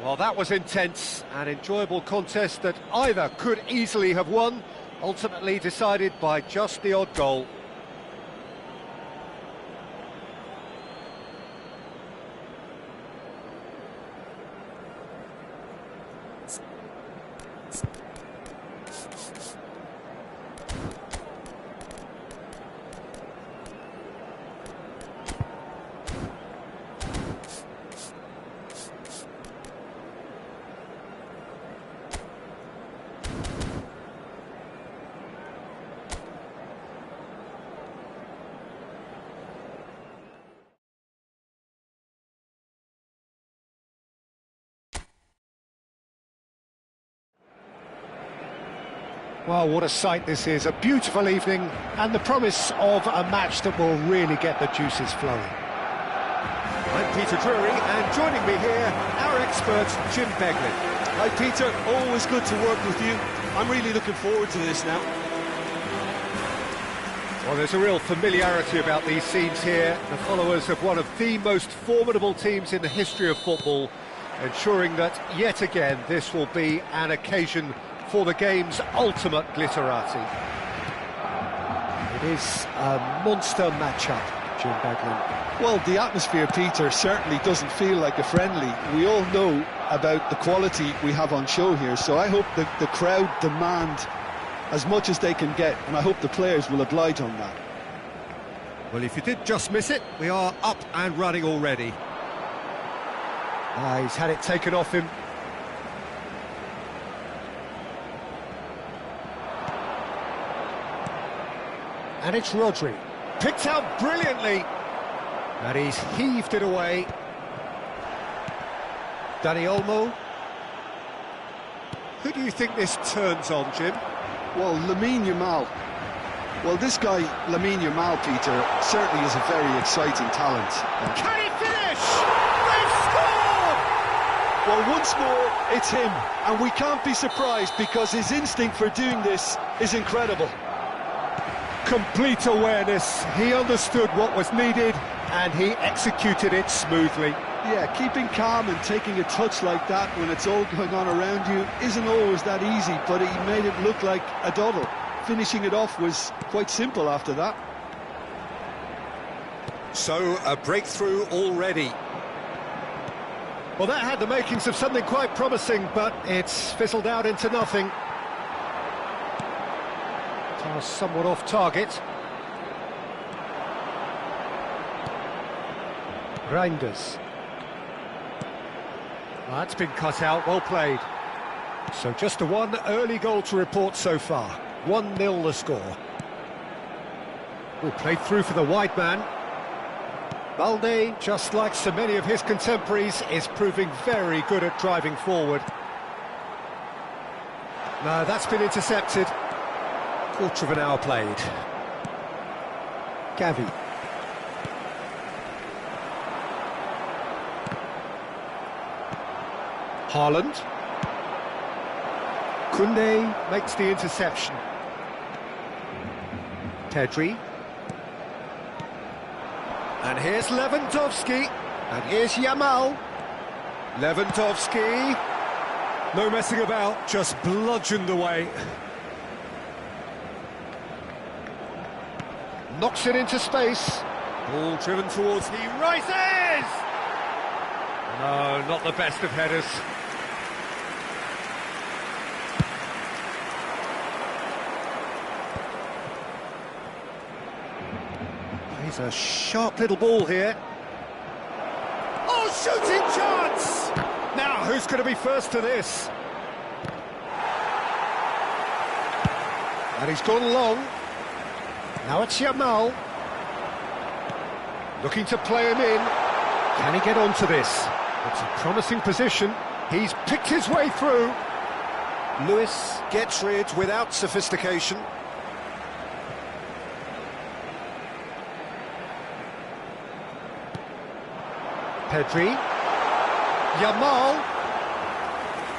[SPEAKER 1] Well, that was intense, an enjoyable contest that either could easily have won, ultimately decided by just the odd goal. Well, what a sight this is, a beautiful evening and the promise of a match that will really get the juices flowing. I'm Peter Drury, and joining me here, our expert, Jim Beglin.
[SPEAKER 3] Hi Peter, always good to work with you. I'm really looking forward to this now.
[SPEAKER 1] Well, there's a real familiarity about these scenes here, the followers of one of the most formidable teams in the history of football, ensuring that, yet again, this will be an occasion for the game's ultimate glitterati. It is a monster matchup, Jim Beglin.
[SPEAKER 3] Well, the atmosphere, Peter, certainly doesn't feel like a friendly. We all know about the quality we have on show here, so I hope that the crowd demand as much as they can get, and I hope the players will oblige on that.
[SPEAKER 1] Well, if you did just miss it, we are up and running already. He's had it taken off him. And it's Rodri, picked out brilliantly, and he's heaved it away. Dani Olmo. Who do you think this turns on, Jim?
[SPEAKER 3] Well, Lamine Yamal. Well, this guy, Lamine Yamal, Peter, certainly is a very exciting talent.
[SPEAKER 1] Can he finish? They've scored!
[SPEAKER 3] Well, once more, it's him, and we can't be surprised because his instinct for doing this is incredible.
[SPEAKER 1] Complete awareness, he understood what was needed and he executed it smoothly.
[SPEAKER 3] Yeah, keeping calm and taking a touch like that when it's all going on around you isn't always that easy, but he made it look like a doddle. Finishing it off was quite simple after that.
[SPEAKER 1] So, a breakthrough already. Well, that had the makings of something quite promising, but it's fizzled out into nothing. Somewhat off target. Reinders. That's been cut out, well played. So just the one early goal to report so far. 1-0 the score. Played through for the wide man. Balde, just like so many of his contemporaries, is proving very good at driving forward. No, that's been intercepted. Quarter of an hour played. Gavi. Haaland. Koundé makes the interception. Pedri. And here's Lewandowski. And here's Yamal. Lewandowski. No messing about, just bludgeoned away. Knocks it into space. Ball driven towards, he rises! No, not the best of headers. He's a sharp little ball here. Oh, shooting chance! Now, who's going to be first to this? And he's gone long. Now it's Yamal. Looking to play him in. Can he get onto this? It's a promising position. He's picked his way through. Lewis gets rid without sophistication. Pedri. Yamal.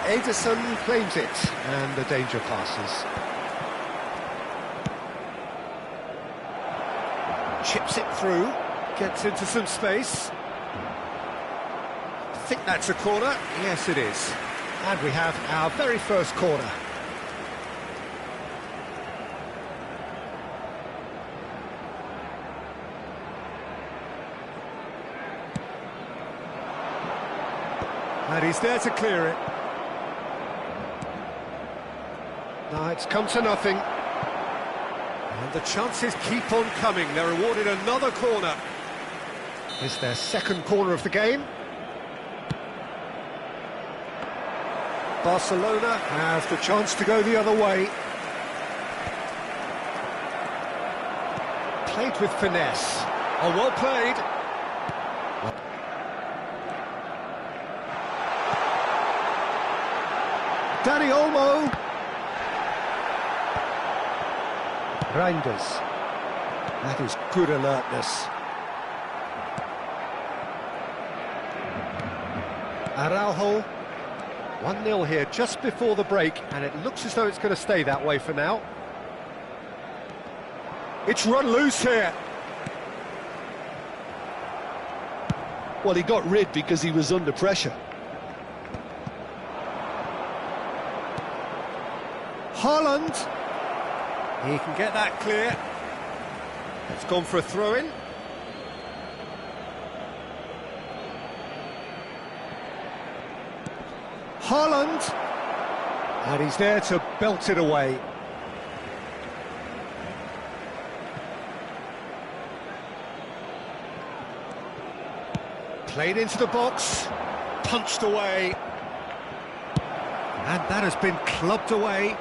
[SPEAKER 1] Ederson claims it, and the danger passes. Chips it through, gets into some space. I think that's a corner. Yes, it is. And we have our very first corner. And he's there to clear it. Now it's come to nothing. And the chances keep on coming. They're awarded another corner. It's their second corner of the game. Barcelona have the chance to go the other way. Played with finesse. Oh, well played. Dani Olmo. Reinders. That is good alertness. Araujo. 1-0 here just before the break, and it looks as though it's going to stay that way for now. It's run loose here.
[SPEAKER 3] Well, he got rid because he was under pressure.
[SPEAKER 1] Haaland. He can get that clear. It's gone for a throw-in. Haaland. And he's there to belt it away. Played into the box. Punched away. And that has been clubbed away.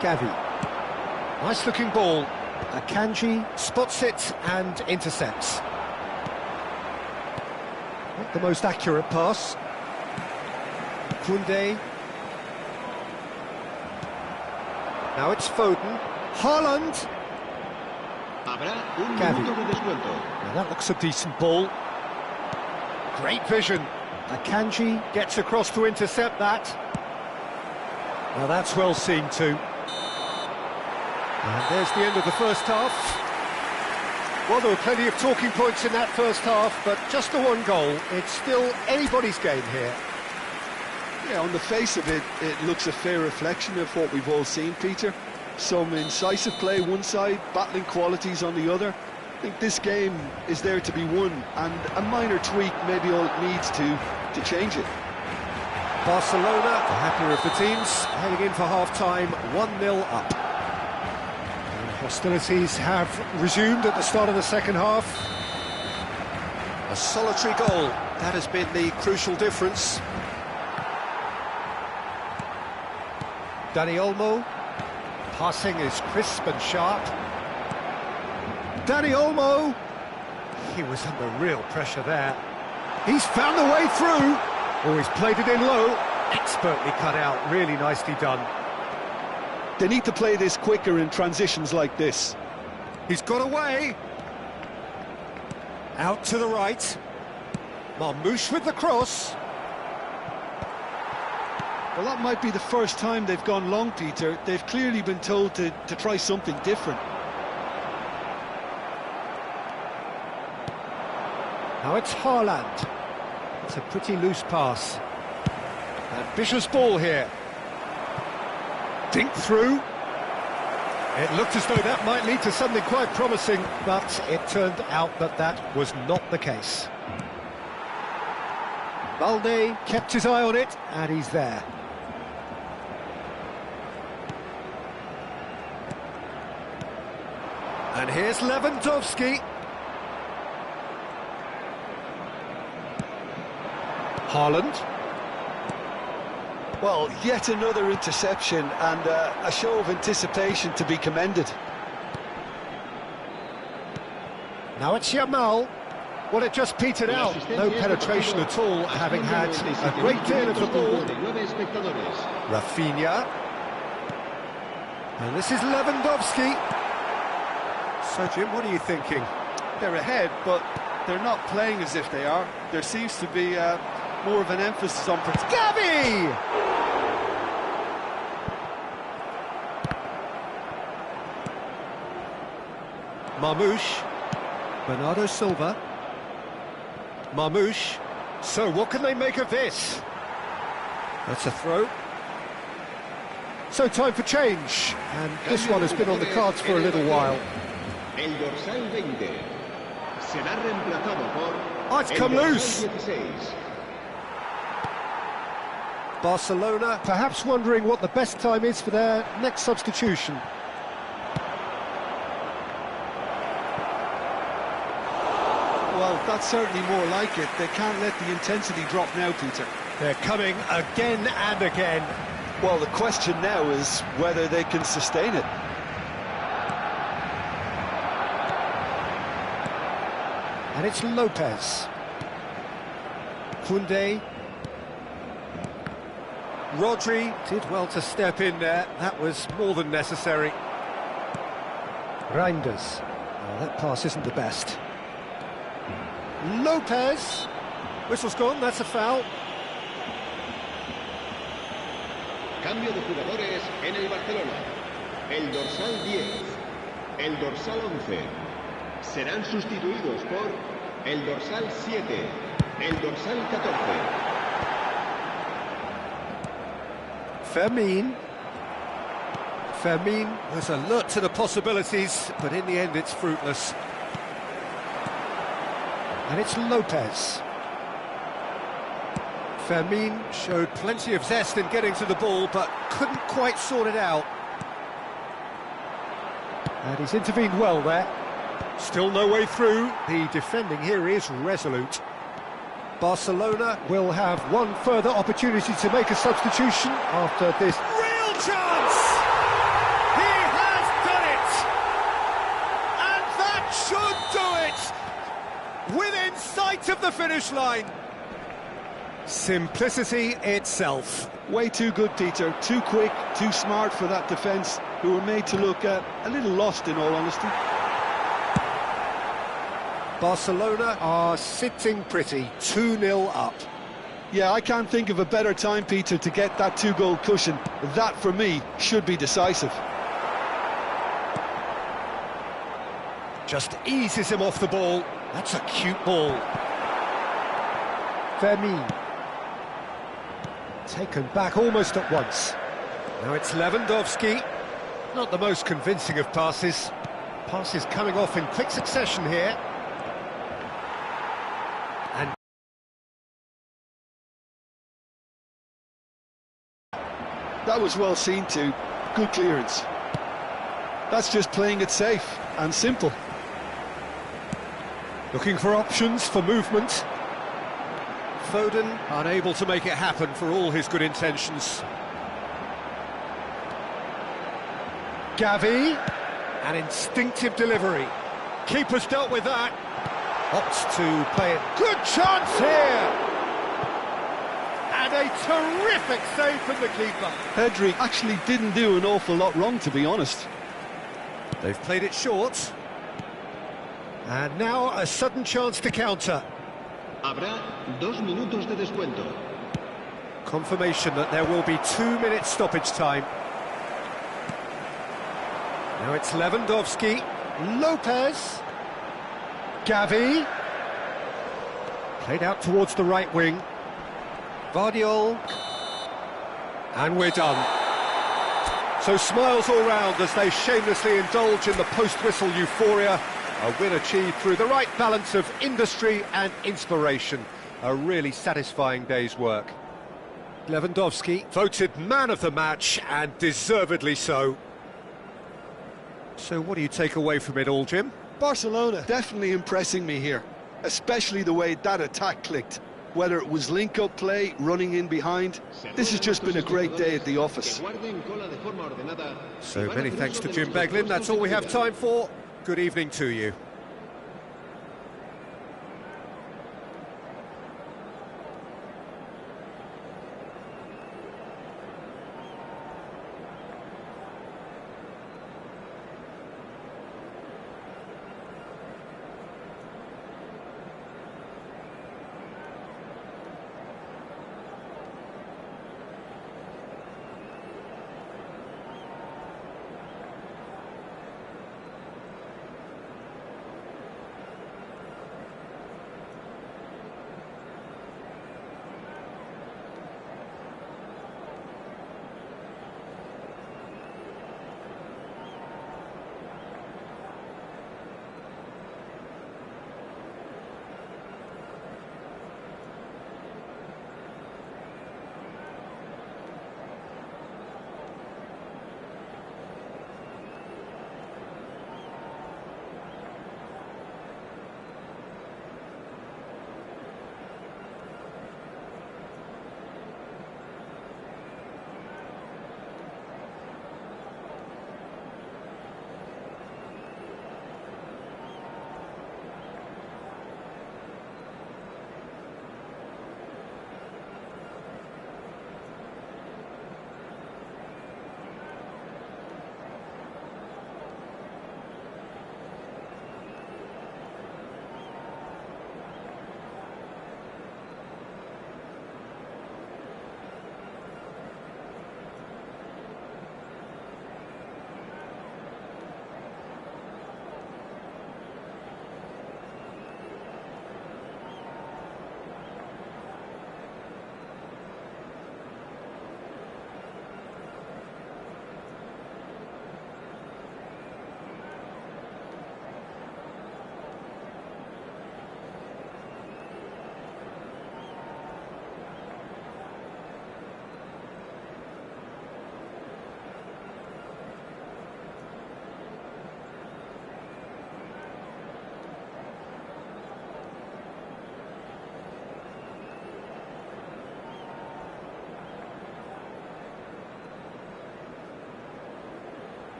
[SPEAKER 1] Gavi. Nice looking ball. Akanji spots it and intercepts. Not the most accurate pass. Koundé. Now it's Foden. Haaland. Gavi. Now that looks a decent ball. Great vision. Akanji gets across to intercept that. Now that's well seen too. And there's the end of the first half. Well, there were plenty of talking points in that first half, but just the one goal. It's still anybody's game here.
[SPEAKER 3] Yeah, on the face of it, it looks a fair reflection of what we've all seen, Peter. Some incisive play one side, battling qualities on the other. I think this game is there to be won, and a minor tweak maybe all it needs to change it.
[SPEAKER 1] Barcelona, the happier of the teams, heading in for half-time, 1-0 up. Hostilities have resumed at the start of the second half. A solitary goal, that has been the crucial difference. Dani Olmo, passing is crisp and sharp. Dani Olmo, he was under real pressure there. He's found the way through. Oh, he's played it in low, expertly cut out, really nicely done.
[SPEAKER 3] They need to play this quicker in transitions like this.
[SPEAKER 1] He's got away. Out to the right. Marmouche with the cross.
[SPEAKER 3] Well, that might be the first time they've gone long, Peter. They've clearly been told to try something different.
[SPEAKER 1] Now it's Haaland. It's a pretty loose pass. Ambitious ball here. Dink through. It looked as though that might lead to something quite promising, but it turned out that that was not the case. Balde kept his eye on it, and he's there. And here's Lewandowski. Haaland.
[SPEAKER 3] Well, yet another interception and a show of anticipation to be commended.
[SPEAKER 1] Now it's Yamal. Well, it just petered out. No penetration at all, having had a great deal of the ball. Rafinha. And this is Lewandowski. So, Jim, what are you thinking?
[SPEAKER 3] they're ahead, but they're not playing as if they are. There seems to be more of an emphasis on...
[SPEAKER 1] Gavi! Marmouche. Bernardo Silva. Marmouche. So what can they make of this? That's a throw. So time for change, and this one has been on the cards for a little while.
[SPEAKER 2] El dorsal 20 será reemplazado por
[SPEAKER 1] Oh, it's come
[SPEAKER 2] el dorsal
[SPEAKER 1] loose.
[SPEAKER 2] 16.
[SPEAKER 1] Barcelona perhaps wondering what the best time is for their next substitution.
[SPEAKER 3] Well, that's certainly more like it. They can't let the intensity drop now, Peter.
[SPEAKER 1] They're coming again and again.
[SPEAKER 3] Well, the question now is whether they can sustain it.
[SPEAKER 1] And it's Lopez. Koundé. Rodri did well to step in there. That was more than necessary. Reinders. Oh, that pass isn't the best. Lopez. Whistle's gone, that's a foul.
[SPEAKER 2] Cambio de jugadores en el Barcelona. El dorsal 10, el dorsal 11 serán sustituidos por el dorsal 7, el dorsal 14.
[SPEAKER 1] Fermin was alert to the possibilities, but in the end it's fruitless. And it's Lopez. Fermin showed plenty of zest in getting to the ball, but couldn't quite sort it out. And he's intervened well there. Still no way through. The defending here is resolute. Barcelona will have one further opportunity to make a substitution after this. Real chance! He has done it! And that should do it! Within sight of the finish line. Simplicity itself.
[SPEAKER 3] Way too good, Peter. Too quick, too smart for that defence, who were made to look a little lost, in all honesty.
[SPEAKER 1] Barcelona are sitting pretty, 2-0 up.
[SPEAKER 3] Yeah, I can't think of a better time, Peter, to get that two-goal cushion. That, for me, should be decisive.
[SPEAKER 1] Just eases him off the ball. That's a cute ball. Fermin. Taken back almost at once. Now it's Lewandowski. Not the most convincing of passes. Passes coming off in quick succession here. And
[SPEAKER 3] that was well seen too. Good clearance. That's just playing it safe and simple.
[SPEAKER 1] looking for options for movement. Foden unable to make it happen for all his good intentions. Gavi, an instinctive delivery. Keeper's dealt with that. Opts to play it. Good chance here! And a terrific save from the keeper.
[SPEAKER 3] Pedri actually didn't do an awful lot wrong, to be honest.
[SPEAKER 1] They've played it short. And now a sudden chance to counter.
[SPEAKER 2] Habrá 2 minutos de descuento.
[SPEAKER 1] Confirmation that there will be 2 minutes stoppage time. Now it's Lewandowski. Lopez. Gavi. Played out towards the right wing. Vardiol. And we're done. So smiles all round as they shamelessly indulge in the post-whistle euphoria. A win achieved through the right balance of industry and inspiration. A really satisfying day's work. Lewandowski voted man of the match, and deservedly so. So what do you take away from it all, Jim?
[SPEAKER 3] Barcelona definitely impressing me here, especially the way that attack clicked. Whether it was link-up play, running in behind, this has just been a great day at the office.
[SPEAKER 1] So many thanks to Jim Beglin. That's all we have time for. Good evening to you.